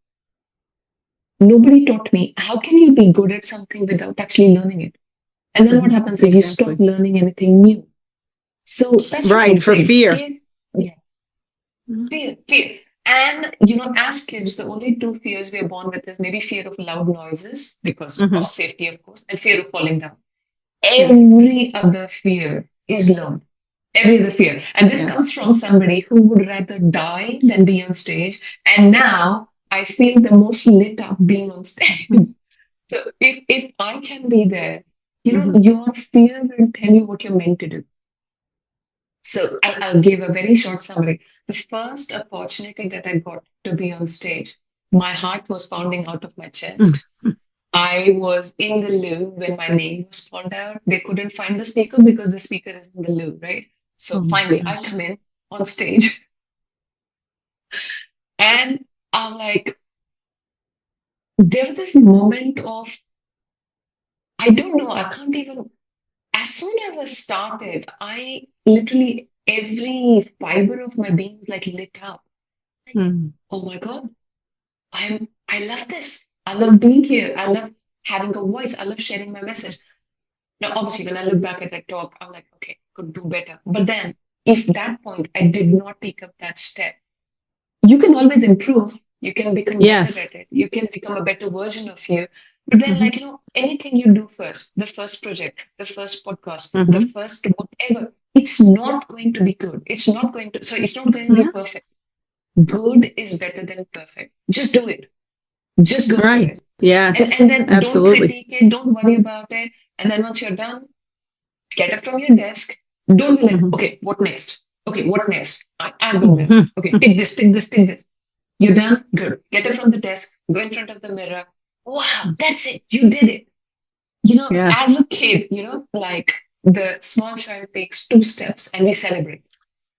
Speaker 2: Nobody taught me how can you be good at something without actually learning it. And then what
Speaker 1: Hmm.
Speaker 2: happens is you stop
Speaker 1: Exactly.
Speaker 2: learning anything new. So that's what I
Speaker 1: Right.
Speaker 2: would
Speaker 1: For
Speaker 2: say.
Speaker 1: fear.
Speaker 2: Fear, yeah,
Speaker 1: Hmm.
Speaker 2: fear. And as kids, the only two fears we are born with is maybe fear of loud noises because of
Speaker 1: Hmm.
Speaker 2: safety, of course, and fear of falling down.
Speaker 1: Yeah.
Speaker 2: Every other fear is learned. Every other fear. And this
Speaker 1: Yes.
Speaker 2: comes from somebody who would rather die than be on stage. And now I feel the most lit up being on stage.
Speaker 1: Hmm.
Speaker 2: So if I can be there,
Speaker 1: Hmm.
Speaker 2: your fear will tell you what you're meant to do. So I'll give a very short summary. The first opportunity that I got to be on stage, my heart was pounding out of my chest. I was in the loo when my name was called out. They couldn't find the speaker because the speaker is in the loo, right? So
Speaker 1: Oh my
Speaker 2: finally, I
Speaker 1: gosh.
Speaker 2: come in on stage and I'm like, there was this moment of, I don't know, I can't even, as soon as I started, I literally, every fiber of my being was like lit up. Like,
Speaker 1: Mm.
Speaker 2: oh my God, I love this. I love being here. I love having a voice. I love sharing my message. Now, obviously, when I look back at that talk, I'm like, okay, could do better. But then, if that point I did not take up that step, you can always improve. You can become better
Speaker 1: Yes.
Speaker 2: at it. You can become a better version of you. But then,
Speaker 1: Hmm.
Speaker 2: anything you do first, the first project, the first podcast, the
Speaker 1: Hmm.
Speaker 2: first whatever, it's not going to be good. It's not going to be
Speaker 1: Yeah.
Speaker 2: perfect. Good is better than perfect. Just do it. Just go for
Speaker 1: Right.
Speaker 2: it. And,
Speaker 1: Yes.
Speaker 2: and then don't
Speaker 1: Absolutely.
Speaker 2: critique it. Don't worry about it. And then once you're done, get up from your desk. Don't be like,
Speaker 1: Hmm.
Speaker 2: okay, what next? Okay, what next? I've been there. Okay, take this, take this, take this. You're done? Good. Get up from the desk, go in front of the mirror. Wow, that's it. You did it.
Speaker 1: Yes.
Speaker 2: As a kid, like the small child takes two steps and we celebrate.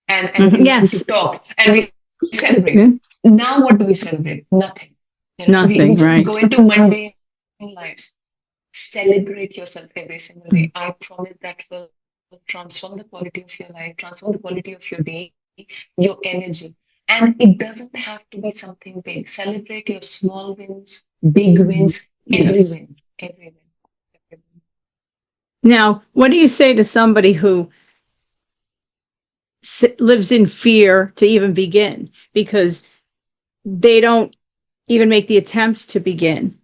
Speaker 2: And we learn to
Speaker 1: Yes.
Speaker 2: talk and we celebrate.
Speaker 1: Yeah.
Speaker 2: Now what do we celebrate? Nothing. We
Speaker 1: Nothing.
Speaker 2: just
Speaker 1: Right.
Speaker 2: go into mundane lives. Celebrate yourself every single day.
Speaker 1: Mm.
Speaker 2: I promise that will transform the quality of your life, transform the quality of your day, your energy. And it doesn't have to be something big. Celebrate your small wins, big
Speaker 1: Mhm.
Speaker 2: wins, every
Speaker 1: Yes.
Speaker 2: win, every win, every win.
Speaker 1: Now, what do you say to somebody who lives in fear to even begin because they don't even make the attempt to begin?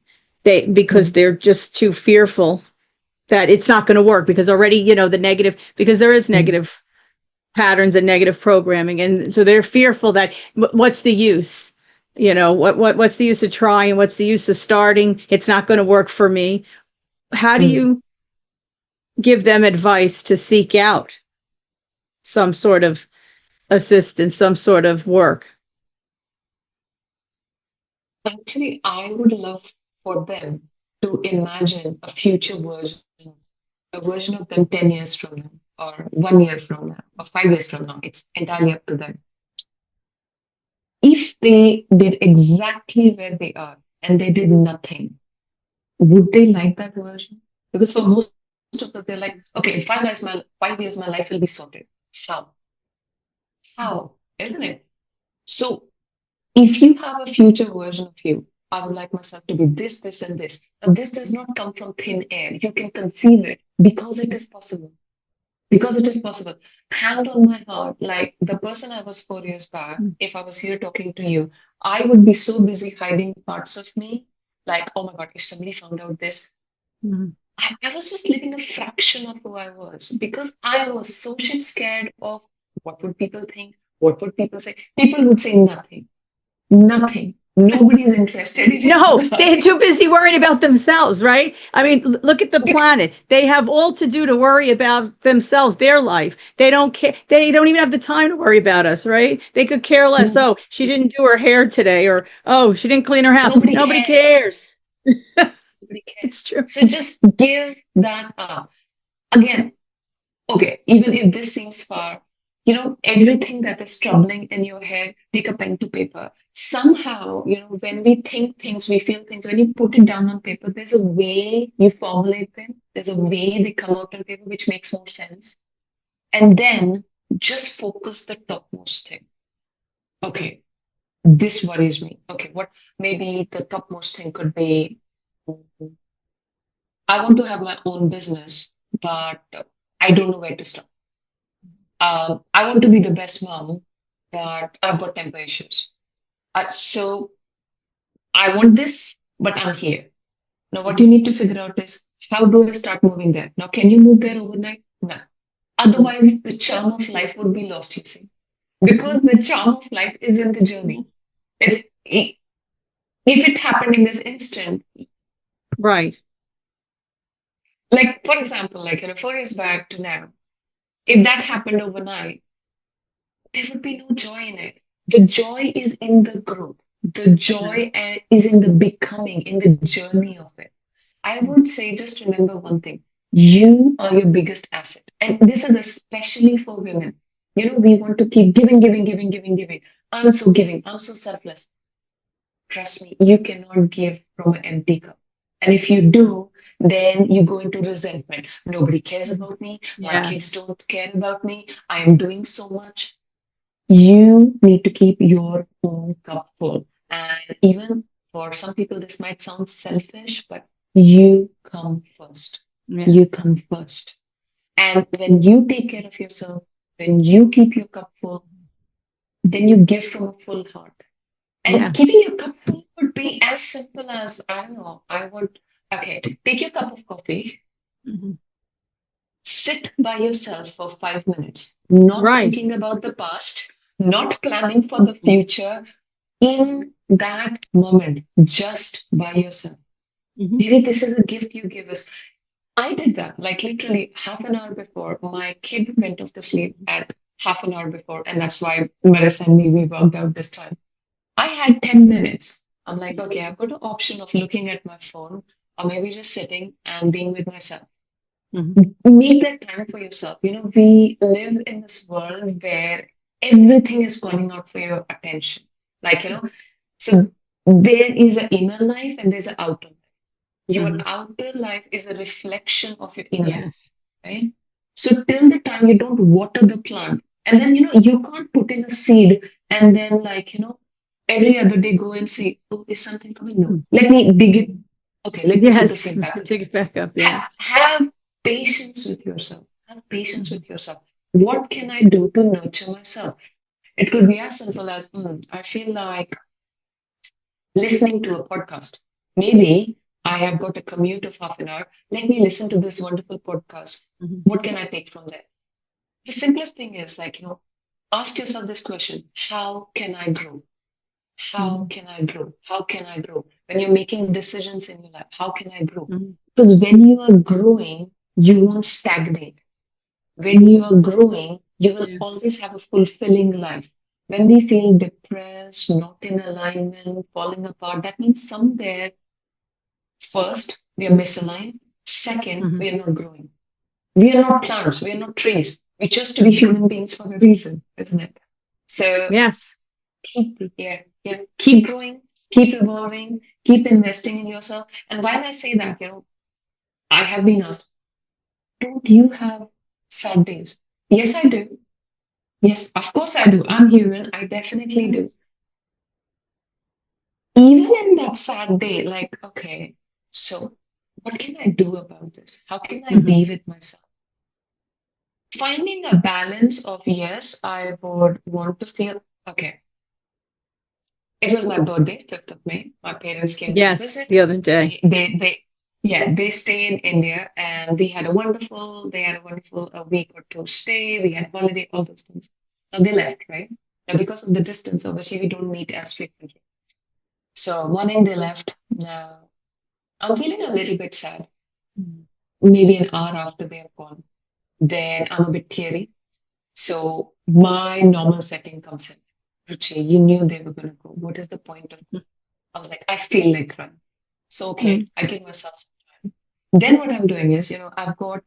Speaker 1: Because
Speaker 2: Mm,
Speaker 1: they're just too fearful that it's not going to work because already, the negative, because there is
Speaker 2: mm,
Speaker 1: negative patterns and negative programming. And so they're fearful that what's the use? What's the use of trying? What's the use of starting? It's not going to work for me. How do
Speaker 2: mm.
Speaker 1: you give them advice to seek out some sort of assistance, some sort of work?
Speaker 2: Actually, I would love for them to imagine a future version, a version of them 10 years from now, or 1 year from now, or 5 years from now. It's entirely up to them. If they did exactly where they are and they did nothing, would they like that version? Because for most of us, they're like, okay, in 5 years, my life will be sorted. How? How? Isn't it? So if you have a future version of you, I would like myself to be this, this, and this. And this does not come from thin air. You can conceive it because it is possible. Because it is possible. Hand on my heart, like the person I was 4 years back, if I was here talking to you, I would be so busy hiding parts of me. Like, oh my God, if somebody found out this,
Speaker 1: Mhm.
Speaker 2: I was just living a fraction of who I was because I was so shit scared of what would people think, what would people say. People would say nothing, nothing. Nobody's interested in
Speaker 1: No,
Speaker 2: your
Speaker 1: they're
Speaker 2: life.
Speaker 1: too busy worrying about themselves, right? I mean, look at the planet. They have all to do to worry about themselves, their life. They don't care. They don't even have the time to worry about us, right? They could care less.
Speaker 2: No,
Speaker 1: Oh, she didn't do her hair today, or oh, she didn't clean her house.
Speaker 2: nobody
Speaker 1: Nobody
Speaker 2: cares.
Speaker 1: cares.
Speaker 2: Nobody cares.
Speaker 1: It's true.
Speaker 2: So just give that up. Again, okay, even if this seems far, everything that is troubling in your head, take a pen to paper. Somehow, when we think things, we feel things, when you put it down on paper, there's a way you formulate them. There's a way they come out on paper, which makes more sense. And then just focus the topmost thing. Okay, this worries me. Okay, what maybe the topmost thing could be, I want to have my own business, but I don't know where to start. I want to be the best mom, but I've got temper issues. So I want this, but I'm here. Now, what you need to figure out is how do I start moving there? Now, can you move there overnight? No. Otherwise, the charm of life would be lost, you see, because the charm of life is in the journey. If it happened in this instant,
Speaker 1: Right.
Speaker 2: like for example, 4 years back to now, if that happened overnight, there would be no joy in it. The joy is in the growth. The joy is in the becoming, in the journey of it. I would say just remember one thing. You are your biggest asset. And this is especially for women. We want to keep giving, giving, giving, giving, giving. I'm so giving. I'm so selfless. Trust me, you cannot give from an empty cup. And if you do, then you go into resentment. Nobody cares about me. My kids
Speaker 1: Yes.
Speaker 2: don't care about me. I am doing so much. You need to keep your own cup full. And even for some people, this might sound selfish, but you come first. You
Speaker 1: Yes.
Speaker 2: come first. And when you take care of yourself, when you keep your cup full, then you give from a full heart. And
Speaker 1: Yes.
Speaker 2: keeping your cup full would be as simple as, I don't know, okay, take your cup of coffee,
Speaker 1: Mhm.
Speaker 2: sit by yourself for 5 minutes, not
Speaker 1: Right.
Speaker 2: thinking about the past, not planning for the future, in that moment, just by yourself.
Speaker 1: Mhm.
Speaker 2: Maybe this is a gift you give us. I did that, like literally half an hour before. My kid went off to sleep at half an hour before, and that's why Marissa and me, we worked out this time. I had 10 minutes. I'm like, okay, I've got an option of looking at my phone or maybe just sitting and being with myself.
Speaker 1: Mhm.
Speaker 2: Make that time for yourself. We live in this world where everything is calling out for your attention. So there is an inner life and there's an outer life. Your
Speaker 1: Mhm.
Speaker 2: outer life is a reflection of your inner life,
Speaker 1: Yes.
Speaker 2: right? So till the time you don't water the plant, and then you can't put in a seed and then every other day go and say, oh, is something coming? No.
Speaker 1: Mm.
Speaker 2: Let me dig it. Okay, let me put the
Speaker 1: Yes.
Speaker 2: seed back
Speaker 1: Take
Speaker 2: again.
Speaker 1: it back up. Yes.
Speaker 2: Have patience with yourself. Have patience
Speaker 1: Mhm.
Speaker 2: with yourself. What can I do to nurture myself? It could be as simple as, I feel like listening to a podcast. Maybe I have got a commute of half an hour. Let me listen to this wonderful podcast.
Speaker 1: Mhm.
Speaker 2: What can I take from there? The simplest thing is ask yourself this question. How can I grow? How
Speaker 1: Mhm.
Speaker 2: can I grow? How can I grow? When you're making decisions in your life, how can I grow?
Speaker 1: Mhm.
Speaker 2: Because when you are growing, you won't stagnate. When you are growing, you will
Speaker 1: Yes.
Speaker 2: always have a fulfilling life. When we feel depressed, not in alignment, falling apart, that means somewhere, first, we are misaligned. Second,
Speaker 1: Mhm.
Speaker 2: we are not growing. We are not plants, we are not trees. We chose to be
Speaker 1: Mhm.
Speaker 2: human beings for a reason, isn't it? So
Speaker 1: Yes.
Speaker 2: keep growing, keep evolving, keep investing in yourself. And while I say that, I have been asked, don't you have sad days? Yes, I do. Yes, of course I do. I'm human. I definitely do.
Speaker 1: Yes.
Speaker 2: Even in that sad day, like, okay, so what can I do about this? How can I
Speaker 1: Mhm.
Speaker 2: be with myself? Finding a balance of yes, I would want to feel okay. It was my birthday, 5th of May. My parents came to
Speaker 1: Yes.
Speaker 2: visit.
Speaker 1: The other day.
Speaker 2: They stay in India and they had a wonderful a week or two stay. We had holiday, all those things. Now they left, right? Now because of the distance, obviously we don't meet as frequently. So morning they left. Now I'm feeling a little bit sad.
Speaker 1: Mhm.
Speaker 2: Maybe an hour after they have gone. Then I'm a bit teary. So my normal setting comes in. Ruchi, you knew they were going to go. What is the point of? I was like, I feel like crying. So okay,
Speaker 1: Mhm.
Speaker 2: I give myself some time. Then what I'm doing is, I've got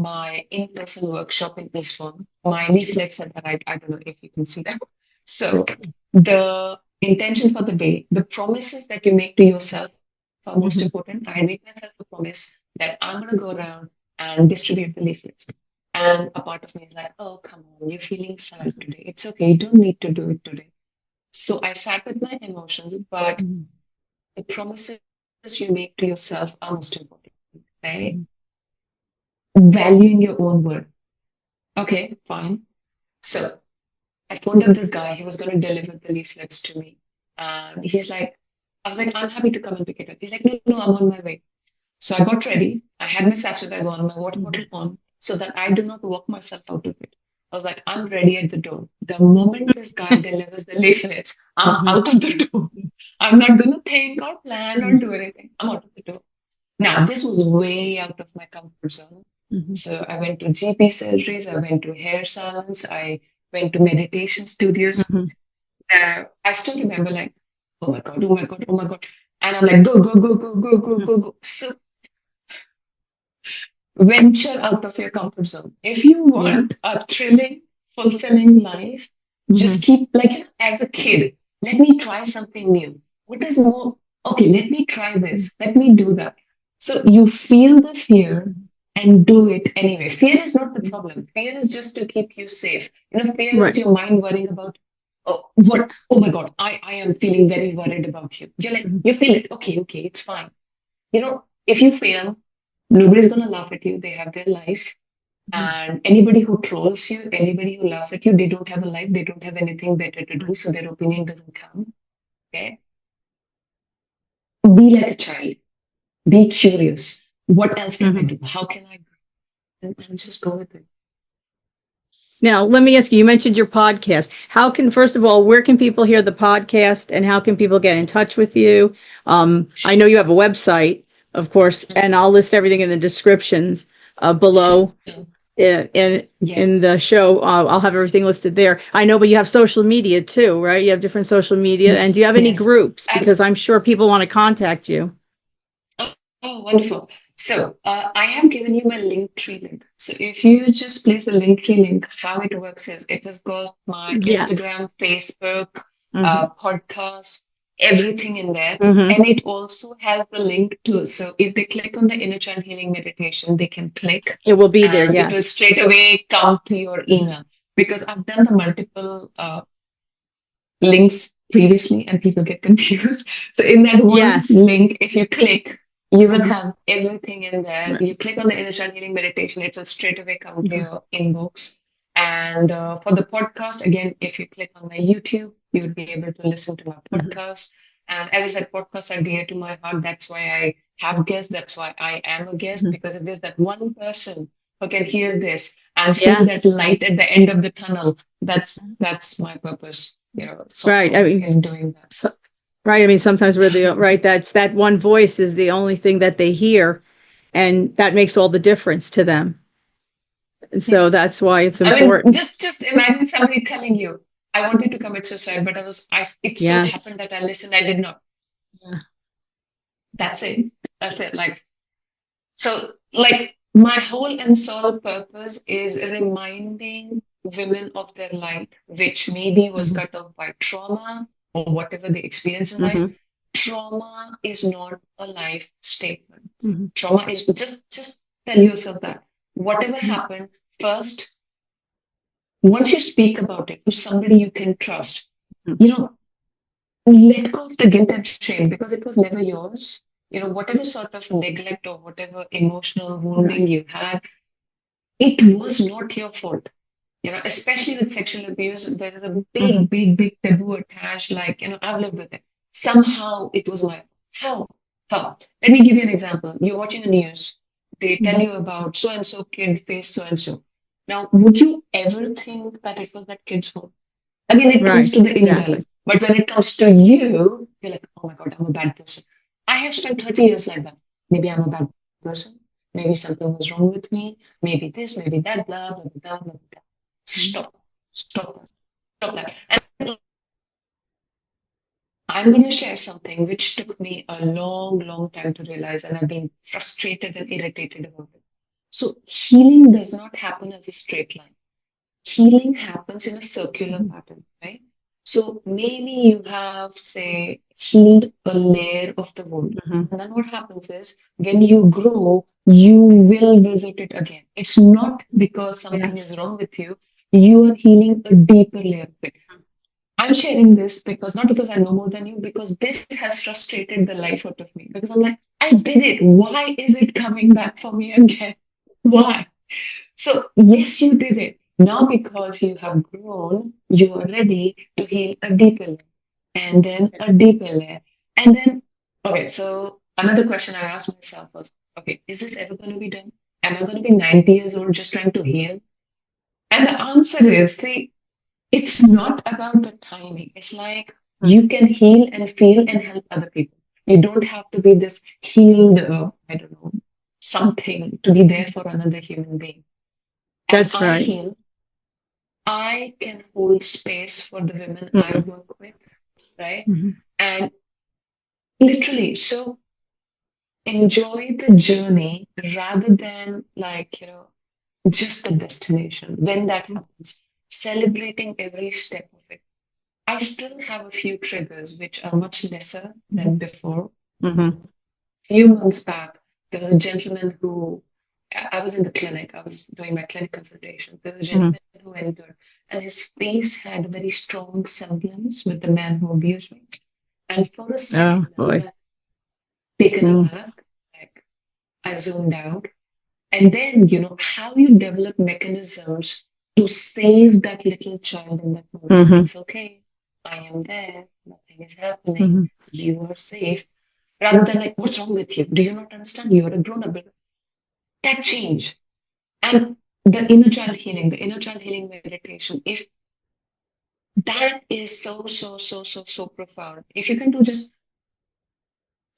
Speaker 2: my in-person workshop in Eastbourne. My leaflets are there. I don't know if you can see them. So the intention for the day, the promises that you make to yourself are most important. I make myself a promise that I'm going to go around and distribute the leaflets. And a part of me is like, oh, come on, you're feeling sad today. It's okay. You don't need to do it today. So I sat with my emotions, but the promises you make to yourself are most important, right? Valuing your own word. Okay, fine. So I phoned up this guy. He was going to deliver the leaflets to me. And he's like, I was like, I'm happy to come and pick it up. He's like, no, no, I'm on my way. So I got ready. I had my satchel bag on, my water bottle on, so that I do not walk myself out of it. I was like, I'm ready at the door. The moment this guy delivers the leaflets, I'm out of the door. I'm not going to think or plan or do anything. I'm out of the door. Now, this was way out of my comfort zone. So I went to GP surgeries, I went to hair salons, I went to meditation studios. I still remember like, oh my God, oh my God, oh my God. And I'm like, go, go, go, go, go, go, go, go. So venture out of your comfort zone. If you want a thrilling, fulfilling life, just keep like as a kid, let me try something new. What is more? Okay, let me try this. Let me do that. So you feel the fear and do it anyway. Fear is not the problem. Fear is just to keep you safe. Fear is
Speaker 1: Right.
Speaker 2: your mind worrying about, oh, what? Oh my God, I am feeling very worried about you. You're like, you feel it. Okay, okay, it's fine. If you fail, nobody's going to laugh at you. They have their life. And anybody who trolls you, anybody who laughs at you, they don't have a life. They don't have anything better to do. So their opinion doesn't count. Okay. Be like a child. Be curious. What else can I do? How can I grow? And just go with it.
Speaker 1: Now, let me ask you, you mentioned your podcast. First of all, where can people hear the podcast and how can people get in touch with you? I know you have a website, of course, and I'll list everything in the descriptions below in the show. I'll have everything listed there. I know, but you have social media too, right? You have different social media. And do you have any groups? Because I'm sure people want to contact you.
Speaker 2: Oh, wonderful. So I have given you my Linktree link. So if you just place the Linktree link, how it works is it has got my Instagram, Facebook, podcast, everything in there. And it also has the link to, so if they click on the inner child healing meditation, they can click.
Speaker 1: It will be there,
Speaker 2: It will straight away come to your email. Because I've done the multiple links previously and people get confused. So in that one link, if you click, you will have everything in there. You click on the inner child healing meditation, it will straight away come to your inbox. And for the podcast, again, if you click on my YouTube, you would be able to listen to my podcast. And as I said, podcasts are dear to my heart. That's why I have guests. That's why I am a guest, because if there's that one person who can hear this and feel that light at the end of the tunnel, that's my purpose.
Speaker 1: Right. I mean,
Speaker 2: in doing that.
Speaker 1: Right. I mean, sometimes that's that one voice is the only thing that they hear, and that makes all the difference to them. And so that's why it's important.
Speaker 2: I mean, just imagine somebody telling you, I wanted to commit suicide, but it so happened that I listened, I did not.
Speaker 1: Yeah.
Speaker 2: That's it. Like my whole and sole purpose is reminding women of their light, which maybe was cut off by trauma or whatever they experience in life. Trauma is not a life statement. Trauma is just tell yourself that whatever happened, first, once you speak about it to somebody you can trust, let go of the guilt and shame because it was never yours. Whatever sort of neglect or whatever emotional wounding you had, it was not your fault. Especially with sexual abuse, there is a big, big, big taboo attached. Like, I've lived with it. Somehow it was my how. Let me give you an example. You're watching the news. They tell you about so and so kid faced so and so. Now, would you ever think that it was that kid's fault? Again, it comes to the inner dialogue. But when it comes to you, you're like, oh my God, I'm a bad person. I have spent 30 years like that. Maybe I'm a bad person. Maybe something was wrong with me. Maybe this, maybe that, blah, blah, blah, blah, blah. Stop that. And I'm going to share something which took me a long, long time to realize, and I've been frustrated and irritated about it. So healing does not happen as a straight line. Healing happens in a circular pattern, right? So maybe you have, say, healed a layer of the wound.
Speaker 1: Mm-hmm.
Speaker 2: And then what happens is when you grow, you will visit it again. It's not because something
Speaker 1: Yes.
Speaker 2: is wrong with you. You are healing a deeper layer of it. I'm sharing this because not because I know more than you, because this has frustrated the life out of me. Because I'm like, I did it. Why is it coming back for me again? Why? So, yes, you did it. Now, because you have grown, you are ready to heal a deeper layer and then a deeper layer. And then, okay, so another question I asked myself was, okay, is this ever going to be done? Am I going to be 90 years old just trying to heal? And the answer is, see, it's not about the timing. It's like you can heal and feel and help other people. You don't have to be this healed, I don't know, something to be there for another human being. As
Speaker 1: That's
Speaker 2: I
Speaker 1: right.
Speaker 2: heal, I can hold space for the women I
Speaker 1: Mm-hmm.
Speaker 2: work with, right?
Speaker 1: Mm-hmm.
Speaker 2: And literally, so enjoy the journey rather than like, just the destination. When that happens, celebrating every step of it. I still have a few triggers which are much lesser than before.
Speaker 1: Mm-hmm.
Speaker 2: Few months back, there was a gentleman who I was in the clinic. I was doing my clinic consultation. There was a
Speaker 1: Mm-hmm.
Speaker 2: gentleman who entered, and his face had a very strong semblance with the man who abused me. And for a
Speaker 1: Oh
Speaker 2: second, I was
Speaker 1: boy.
Speaker 2: like taken
Speaker 1: Mm.
Speaker 2: aback, like I zoomed out. And then, how you develop mechanisms to save that little child in that moment.
Speaker 1: Mm-hmm.
Speaker 2: It's okay. I am there. Nothing is happening.
Speaker 1: Mm-hmm.
Speaker 2: You are safe. Rather than like, what's wrong with you? Do you not understand? You are a grown up. That change. And the inner child healing meditation, if that is so, so, so, so, so profound. If you can do just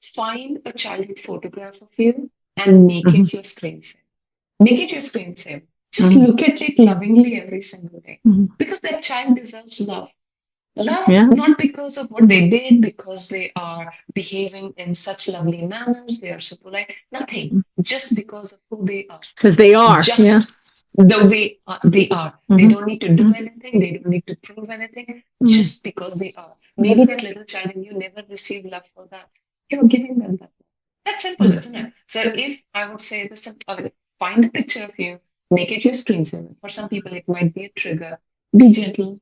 Speaker 2: find a childhood photograph of you and make
Speaker 1: Mm-hmm.
Speaker 2: it your screensaver. Make it your screensaver. Just
Speaker 1: Mm-hmm.
Speaker 2: look at it lovingly every single day.
Speaker 1: Mm-hmm.
Speaker 2: Because that child deserves love. Love
Speaker 1: Yes.
Speaker 2: not because of what they did, because they are behaving in such lovely manners, they are so polite, nothing. Just because of who they are.
Speaker 1: Because they are. Yeah.
Speaker 2: Just the way they are. They
Speaker 1: Mm-hmm.
Speaker 2: don't need to do anything. They don't need to prove anything.
Speaker 1: Mm-hmm.
Speaker 2: Just because they are. Maybe
Speaker 1: Mm-hmm.
Speaker 2: that little child in you never received love for that. You're giving them that. That's simple,
Speaker 1: Mm-hmm.
Speaker 2: isn't it? So if I would say the simple, find a picture of you, make it your screensaver. For some people, it might be a trigger. Be gentle,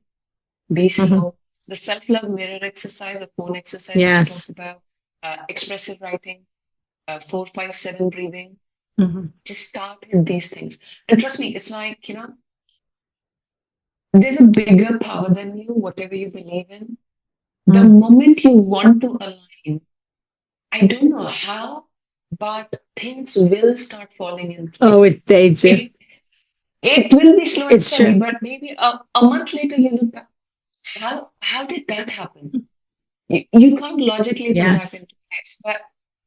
Speaker 2: be
Speaker 1: Mm-hmm.
Speaker 2: slow. The self-love mirror exercise, the phone exercise we
Speaker 1: Yes.
Speaker 2: talked about, expressive writing, 4-5-7 breathing.
Speaker 1: Mm-hmm.
Speaker 2: Just start with these things. And trust me, it's like, there's a bigger power than you, whatever you believe in. The
Speaker 1: Mm-hmm.
Speaker 2: moment you want to align, I don't know how, but things will start falling in
Speaker 1: Oh,
Speaker 2: place.
Speaker 1: they do.
Speaker 2: It it will be slow and
Speaker 1: It's
Speaker 2: steady,
Speaker 1: true.
Speaker 2: but maybe a month later you look back. How did that happen? You can't logically put that
Speaker 1: Yes.
Speaker 2: into place, but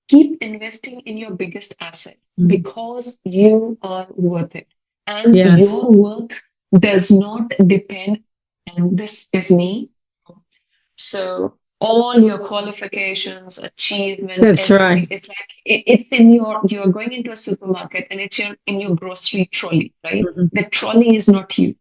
Speaker 2: keep investing in your biggest asset
Speaker 1: Mm-hmm.
Speaker 2: because you are worth it. And
Speaker 1: Yes.
Speaker 2: your worth does not depend, and this is me. So all your qualifications, achievements,
Speaker 1: That's right.
Speaker 2: everything, it's like it's in you're going into a supermarket and it's in your grocery trolley, right?
Speaker 1: Mm-hmm.
Speaker 2: The trolley is not you.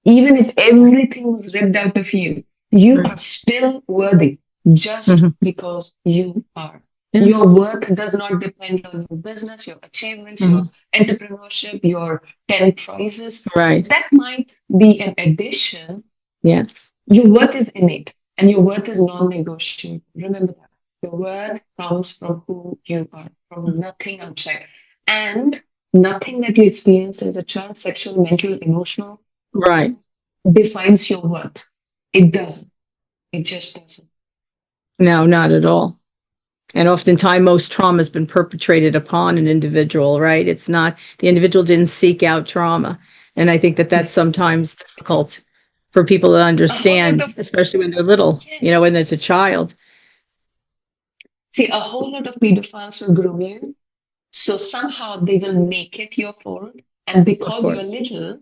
Speaker 2: Even if everything was ripped out of you, you are still worthy just
Speaker 1: Mm-hmm.
Speaker 2: because you are.
Speaker 1: Yes.
Speaker 2: Your worth does not depend on your business, your achievements,
Speaker 1: Mm-hmm.
Speaker 2: your entrepreneurship, your 10 prizes.
Speaker 1: Right.
Speaker 2: That might be an addition.
Speaker 1: Yes.
Speaker 2: Your worth is innate and your worth is non-negotiable. Remember that. Your worth comes from who you are, from nothing outside. And nothing that you experienced as a child, sexual, mental, emotional,
Speaker 1: Right.
Speaker 2: defines your worth. It doesn't. It just doesn't.
Speaker 1: No, not at all. And oftentimes, most trauma has been perpetrated upon an individual, right? It's not, the individual didn't seek out trauma. And I think that that's sometimes difficult for people to
Speaker 2: A whole lot
Speaker 1: understand,
Speaker 2: of,
Speaker 1: especially when they're little,
Speaker 2: yeah.
Speaker 1: when it's a child.
Speaker 2: See, a whole lot of pedophiles will groom you. So somehow they will make it your fault. And
Speaker 1: Of
Speaker 2: because you're
Speaker 1: course.
Speaker 2: little,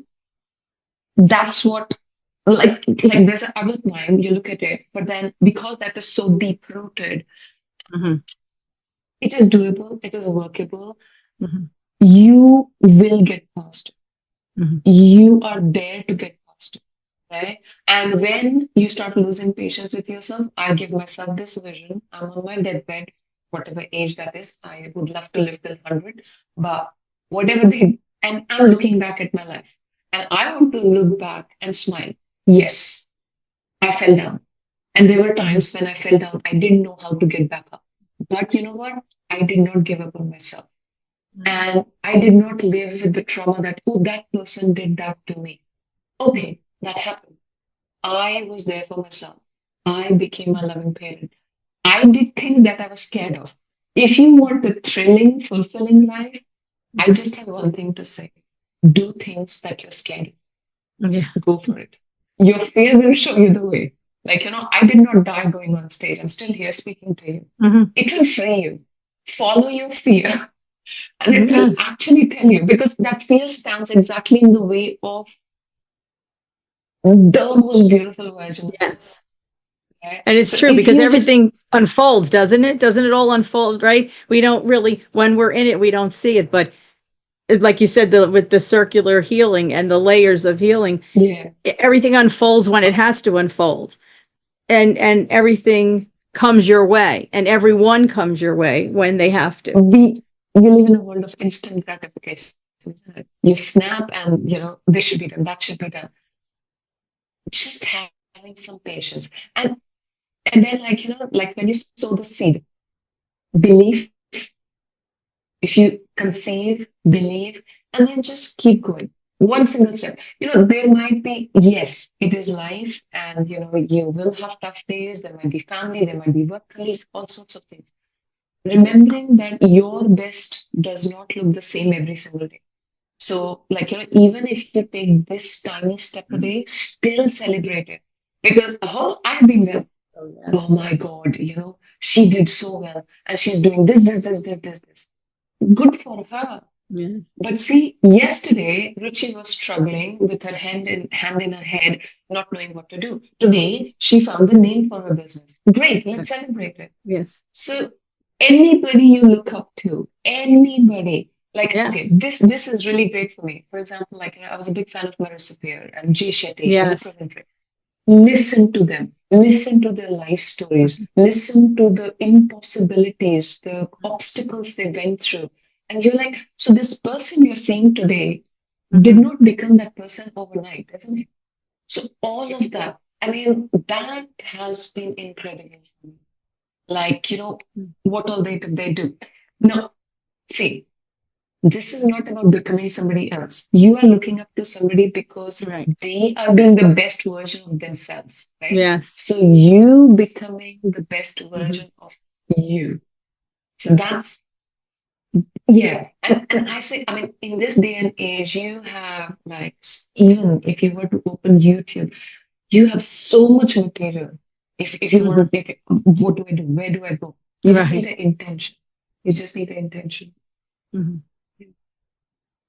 Speaker 2: that's what, like there's an adult mind, you look at it, but then because that is so deep rooted,
Speaker 1: Hmm.
Speaker 2: it is doable, it is workable.
Speaker 1: Hmm.
Speaker 2: you will get past it.
Speaker 1: Mm-hmm.
Speaker 2: You are there to get past it, right? And when you start losing patience with yourself, I give myself this vision. I'm on my deathbed, whatever age that is. I would love to live till 100, but whatever they, and I'm looking back at my life. And I want to look back and smile. Yes, I fell down. And there were times when I fell down, I didn't know how to get back up. But you know what? I did not give up on myself. And I did not live with the trauma that, oh, that person did that to me. Okay, that happened. I was there for myself. I became a loving parent. I did things that I was scared of. If you want a thrilling, fulfilling life, I just have one thing to say. Do things that you're scared of.
Speaker 1: Yeah.
Speaker 2: Go for it. Your fear will show you the way. Like, I did not die going on stage. I'm still here speaking to you.
Speaker 1: Mm-hmm.
Speaker 2: It will free you. Follow your fear. And it will
Speaker 1: Yes.
Speaker 2: actually tell you, because that fear stands exactly in the way of the most beautiful version.
Speaker 1: Yes.
Speaker 2: Right?
Speaker 1: And it's
Speaker 2: So
Speaker 1: true
Speaker 2: if
Speaker 1: because
Speaker 2: you just,
Speaker 1: everything unfolds, doesn't it? Doesn't it all unfold, right? We don't really, when we're in it, we don't see it. But like you said, with the circular healing and the layers of healing,
Speaker 2: yeah,
Speaker 1: everything unfolds when it has to unfold. And everything comes your way, and everyone comes your way when they have to.
Speaker 2: we live in a world of instant gratification. Isn't it? You snap and, this should be done, that should be done. Just having some patience. And then, like when you sow the seed, belief, if you conceive, believe, and then just keep going. One single step. There might be, yes, it is life, and you will have tough days. There might be family, there might be work colleagues, all sorts of things. Remembering that your best does not look the same every single day. So, even if you take this tiny step a day, still celebrate it. Because, I've been there.
Speaker 1: Oh,
Speaker 2: Oh
Speaker 1: yes.
Speaker 2: my God, she did so well, and she's doing this. Good for her.
Speaker 1: Yes.
Speaker 2: But see, yesterday, Ruchi was struggling with her hand in her head, not knowing what to do. Today, she found the name for her business. Great, let's celebrate it.
Speaker 1: Yes.
Speaker 2: So, anybody you look up to, anybody, like, okay,
Speaker 1: Yes.
Speaker 2: this is really great for me. For example, I was a big fan of Marisa B and Jay Shetty and Oprah
Speaker 1: Yes.
Speaker 2: Winfrey. Listen to them. Listen to their life stories. Listen to the impossibilities, the obstacles they went through. And you're like, so this person you're seeing today did
Speaker 1: Mm-hmm.
Speaker 2: not become that person overnight, isn't it? So all of that, I mean, that has been incredible for me. Like, what all did they do? Now, see, this is not about becoming somebody else. You are looking up to somebody because
Speaker 1: Right.
Speaker 2: they are being the best version of themselves, right?
Speaker 1: Yes.
Speaker 2: So you becoming the best
Speaker 1: Mm-hmm.
Speaker 2: version of you. So that's, yeah. And I say, I mean, in this day and age, you have even if you were to open YouTube, you have so much material. If you want
Speaker 1: Mm-hmm.
Speaker 2: to take it, what do I do? Where do I go? You just need
Speaker 1: Right.
Speaker 2: the intention. You just need the intention.
Speaker 1: Mm-hmm.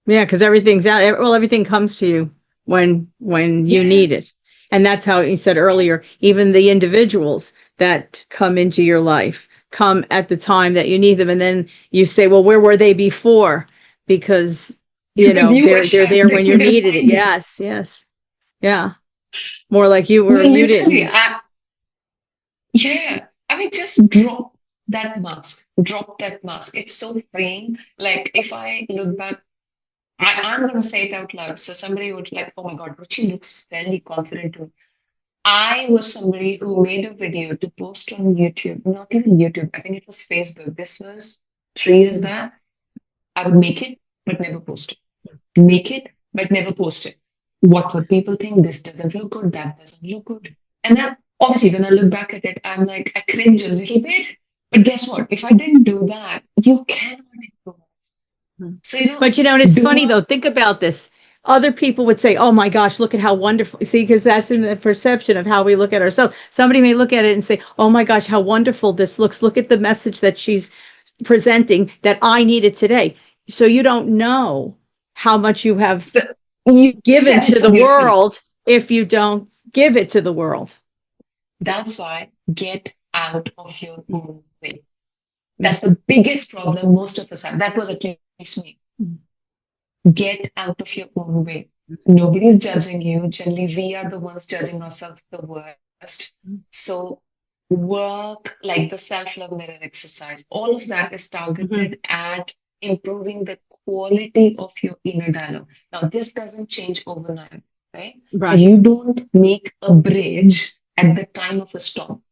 Speaker 1: Yeah, because everything's out. Well, everything comes to you when you
Speaker 2: Yeah.
Speaker 1: need it. And that's how you said earlier, even the individuals that come into your life come at the time that you need them. And then you say, well, where were they before? Because,
Speaker 2: Because you were
Speaker 1: they're
Speaker 2: chef,
Speaker 1: there
Speaker 2: they
Speaker 1: when you
Speaker 2: couldn't
Speaker 1: needed it.
Speaker 2: find you.
Speaker 1: Yes, yes. Yeah. More like
Speaker 2: No,
Speaker 1: you
Speaker 2: literally,
Speaker 1: didn't.
Speaker 2: yeah. I mean, just drop that mask. Drop that mask. It's so freeing. Like, if I look back, I'm going to say it out loud. So somebody would like, oh my God, Ruchi looks very confident too. I was somebody who made a video to post on YouTube, not even YouTube, I think it was Facebook. This was 3 years back. I would make it, but never post it. Make it, but never post it. What would people think? This doesn't look good, that doesn't look good. And then obviously when I look back at it, I'm like, I cringe a little bit. But guess what? If I didn't do that, you cannot improve. So,
Speaker 1: But and it's
Speaker 2: do
Speaker 1: funny
Speaker 2: I,
Speaker 1: though, think about this. Other people would say, oh my gosh, look at how wonderful. See, because that's in the perception of how we look at ourselves. Somebody may look at it and say, oh my gosh, how wonderful this looks. Look at the message that she's presenting that I needed today. So you don't know how much you have
Speaker 2: you
Speaker 1: given
Speaker 2: said it
Speaker 1: to
Speaker 2: so
Speaker 1: the
Speaker 2: beautifully.
Speaker 1: world if you don't give it to the world.
Speaker 2: That's why get out of your own way. That's the biggest problem most of us have. That was at least me. Get out of your own way. Nobody's judging you. Generally, we are the ones judging ourselves the worst. So work like the self-love mirror exercise. All of that is targeted at improving the quality of your inner dialogue. Now, this doesn't change overnight, right? So
Speaker 1: Right.
Speaker 2: you don't make a bridge at the time of a storm.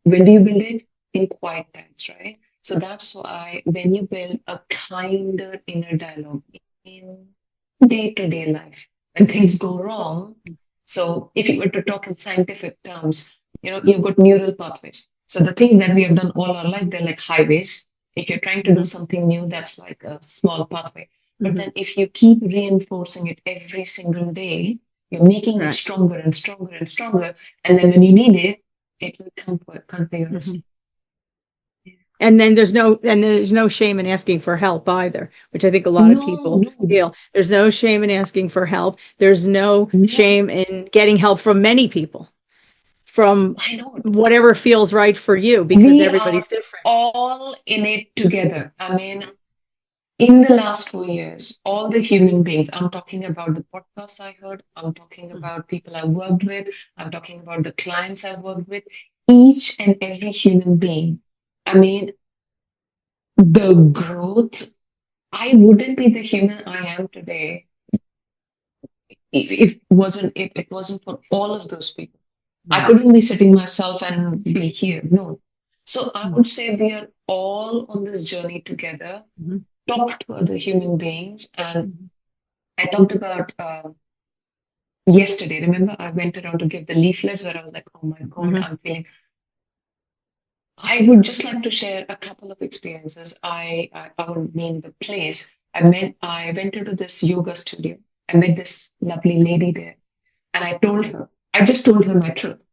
Speaker 2: When do you build it? In quiet times, right? So that's why when you build a kinder inner dialogue in day-to-day life, when things go wrong, so if you were to talk in scientific terms, you've got neural pathways. So the things that we have done all our life, they're like highways. If you're trying to do something new, that's like a small pathway. But then if you keep reinforcing it every single day, you're making it
Speaker 1: Right.
Speaker 2: stronger and stronger and stronger. And then when you need it, it will come continuously.
Speaker 1: And then there's no shame in asking for help either, which I think a lot of
Speaker 2: No,
Speaker 1: people
Speaker 2: no,
Speaker 1: feel. There's no shame in asking for help. There's no
Speaker 2: no.
Speaker 1: shame in getting help from many people, from
Speaker 2: I know.
Speaker 1: whatever feels right for you, because
Speaker 2: We are
Speaker 1: everybody's different.
Speaker 2: all in it together. I mean, in the last 4 years, all the human beings, I'm talking about the podcasts I heard, I'm talking about people I worked with, I'm talking about the clients I've worked with, each and every human being. I mean, the growth, I wouldn't be the human I am today if it wasn't for all of those people. I
Speaker 1: Right.
Speaker 2: couldn't be sitting myself and be here. No. So I would say we are all on this journey together.
Speaker 1: Mhm.
Speaker 2: Talk to other human beings. And
Speaker 1: Mhm.
Speaker 2: I talked about yesterday. Remember, I went around to give the leaflets where I was like, oh my God,
Speaker 1: Mhm.
Speaker 2: I'm feeling. I would just like to share a couple of experiences. I won't name the place. I went into this yoga studio. I met this lovely lady there. And I just told her my truth,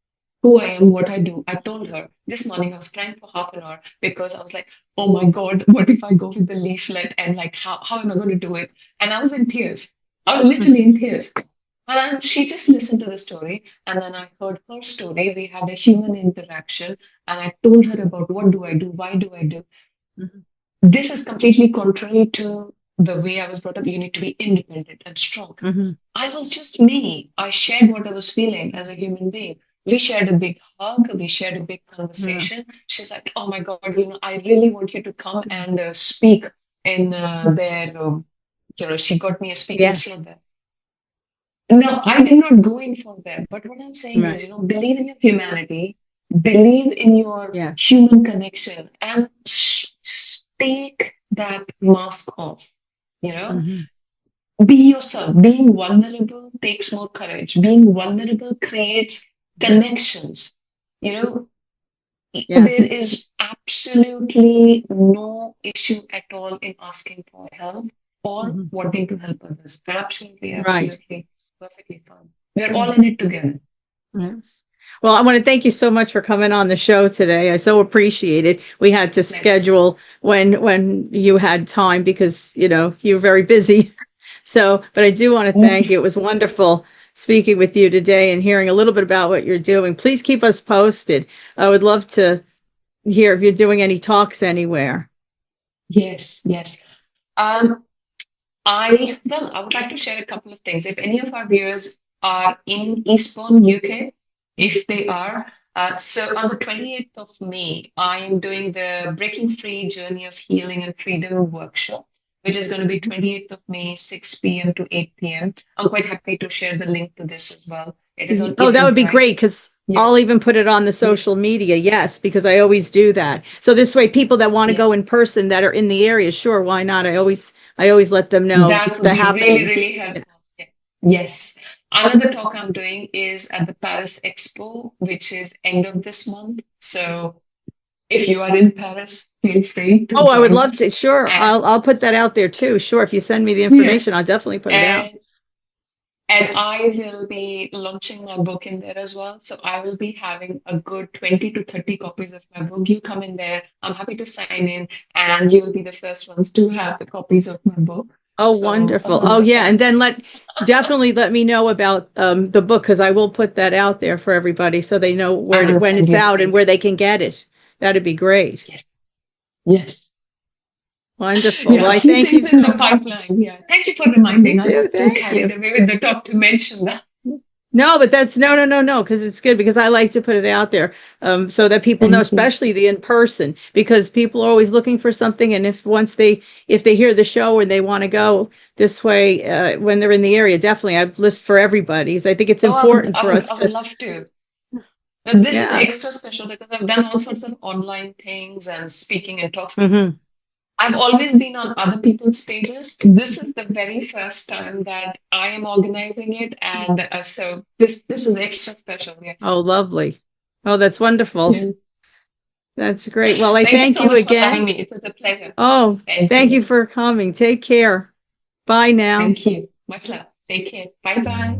Speaker 2: who I am, what I do. I told her this morning I was crying for half an hour because I was like, oh my God, what if I go with the leaflet and like, how am I going to do it? And I was in tears. I was literally in tears. And she just listened to the story. And then I heard her story. We had a human interaction. And I told her about what do I do? Why do I do?
Speaker 1: Mhm.
Speaker 2: This is completely contrary to the way I was brought up. You need to be independent and strong.
Speaker 1: Mhm.
Speaker 2: I was just me. I shared what I was feeling as a human being. We shared a big hug. We shared a big
Speaker 1: Yeah.
Speaker 2: conversation. She's like, "Oh my God, I really want you to come and speak in their, she got me a speaking
Speaker 1: Yes.
Speaker 2: slot there." Now, I did not go in for that. But what I'm saying
Speaker 1: Right.
Speaker 2: is, believe in your humanity, believe in your
Speaker 1: Yes.
Speaker 2: human connection, and take that mask off. You know,
Speaker 1: Mhm.
Speaker 2: be yourself. Being vulnerable takes more courage. Being vulnerable creates connections. You know, there
Speaker 1: Yes.
Speaker 2: is absolutely no issue at all in asking for help or
Speaker 1: Mhm.
Speaker 2: wanting to help others. Absolutely,
Speaker 1: Right.
Speaker 2: absolutely, perfectly fine. We're all
Speaker 1: Mm.
Speaker 2: in it together.
Speaker 1: Yes. Well, I want to thank you so much for coming on the show today. I so appreciate it. We had to
Speaker 2: Pleasure.
Speaker 1: schedule when you had time because, you're very busy. So, but I do want to thank
Speaker 2: Mm,
Speaker 1: you. It was wonderful speaking with you today and hearing a little bit about what you're doing. Please keep us posted. I would love to hear if you're doing any talks anywhere.
Speaker 2: yes, yes. I would like to share a couple of things. If any of our viewers are in Eastbourne, UK, if they are, so on the 28th of May, I am doing the Breaking Free Journey of Healing and Freedom workshop, which is going to be 28th of May, 6 p.m. to 8 p.m. I'm quite happy to share the link to this as well. It is on
Speaker 1: Oh, that would be
Speaker 2: Eventbrite.
Speaker 1: great because
Speaker 2: Yes,
Speaker 1: I'll even put it on the social
Speaker 2: yes,
Speaker 1: media. Yes, because I always do that. So this way, people that want to go
Speaker 2: yes.
Speaker 1: in person that are in the area, sure, why not? I always let them know
Speaker 2: That would
Speaker 1: the
Speaker 2: be really,
Speaker 1: happenings.
Speaker 2: really helpful. Yeah. Yes. Another talk I'm doing is at the Paris Expo, which is end of this month. So if you are in Paris, feel free to
Speaker 1: Oh, I would
Speaker 2: join
Speaker 1: love to.
Speaker 2: us.
Speaker 1: Sure,
Speaker 2: And
Speaker 1: I'll put that out there too. Sure, if you send me the information,
Speaker 2: yes,
Speaker 1: I'll definitely put it out.
Speaker 2: and and I will be launching my book in there as well. So I will be having a good 20 to 30 copies of my book. You come in there. I'm happy to sign in, and you will be the first ones to have the copies of my book.
Speaker 1: Oh,
Speaker 2: So
Speaker 1: wonderful. Oh, yeah, and then definitely let me know about the book because I will put that out there for everybody so they know
Speaker 2: I will
Speaker 1: when
Speaker 2: send
Speaker 1: it's
Speaker 2: you the
Speaker 1: out and
Speaker 2: link.
Speaker 1: where they can get it. That'd be great.
Speaker 2: Yes. Yes.
Speaker 1: Wonderful.
Speaker 2: Yeah,
Speaker 1: Well,
Speaker 2: a
Speaker 1: I
Speaker 2: few
Speaker 1: thank you
Speaker 2: things in the
Speaker 1: so much.
Speaker 2: pipeline. Yeah. Thank you for
Speaker 1: Me
Speaker 2: reminding. I
Speaker 1: too.
Speaker 2: got too
Speaker 1: Thank
Speaker 2: carried
Speaker 1: you.
Speaker 2: away with the talk to mention that.
Speaker 1: No, but that's no, because it's good because I like to put it out there so that people know,
Speaker 2: Thank you.
Speaker 1: especially the in person, because people are always looking for something. And if they hear the show and they want to go this way when they're in the area, definitely I've list for everybody. 'Cause I think it's
Speaker 2: Oh,
Speaker 1: important for us
Speaker 2: I would
Speaker 1: to,
Speaker 2: love to. Now, this is
Speaker 1: yeah.
Speaker 2: extra special because I've done all sorts of online things and speaking and talks.
Speaker 1: Hmm.
Speaker 2: I've always been on other people's stages. This is the very first time that I am organizing it, and so this is extra special.
Speaker 1: Oh,
Speaker 2: Yes.
Speaker 1: lovely. Oh, that's wonderful.
Speaker 2: Yeah.
Speaker 1: That's great. Well, I
Speaker 2: Thank you
Speaker 1: thank
Speaker 2: so
Speaker 1: you
Speaker 2: much for having
Speaker 1: again.
Speaker 2: me. It was a pleasure.
Speaker 1: Oh,
Speaker 2: Thank
Speaker 1: thank you
Speaker 2: you.
Speaker 1: for coming. Take care. Bye now.
Speaker 2: Thank you. Much love. Take care. Bye bye.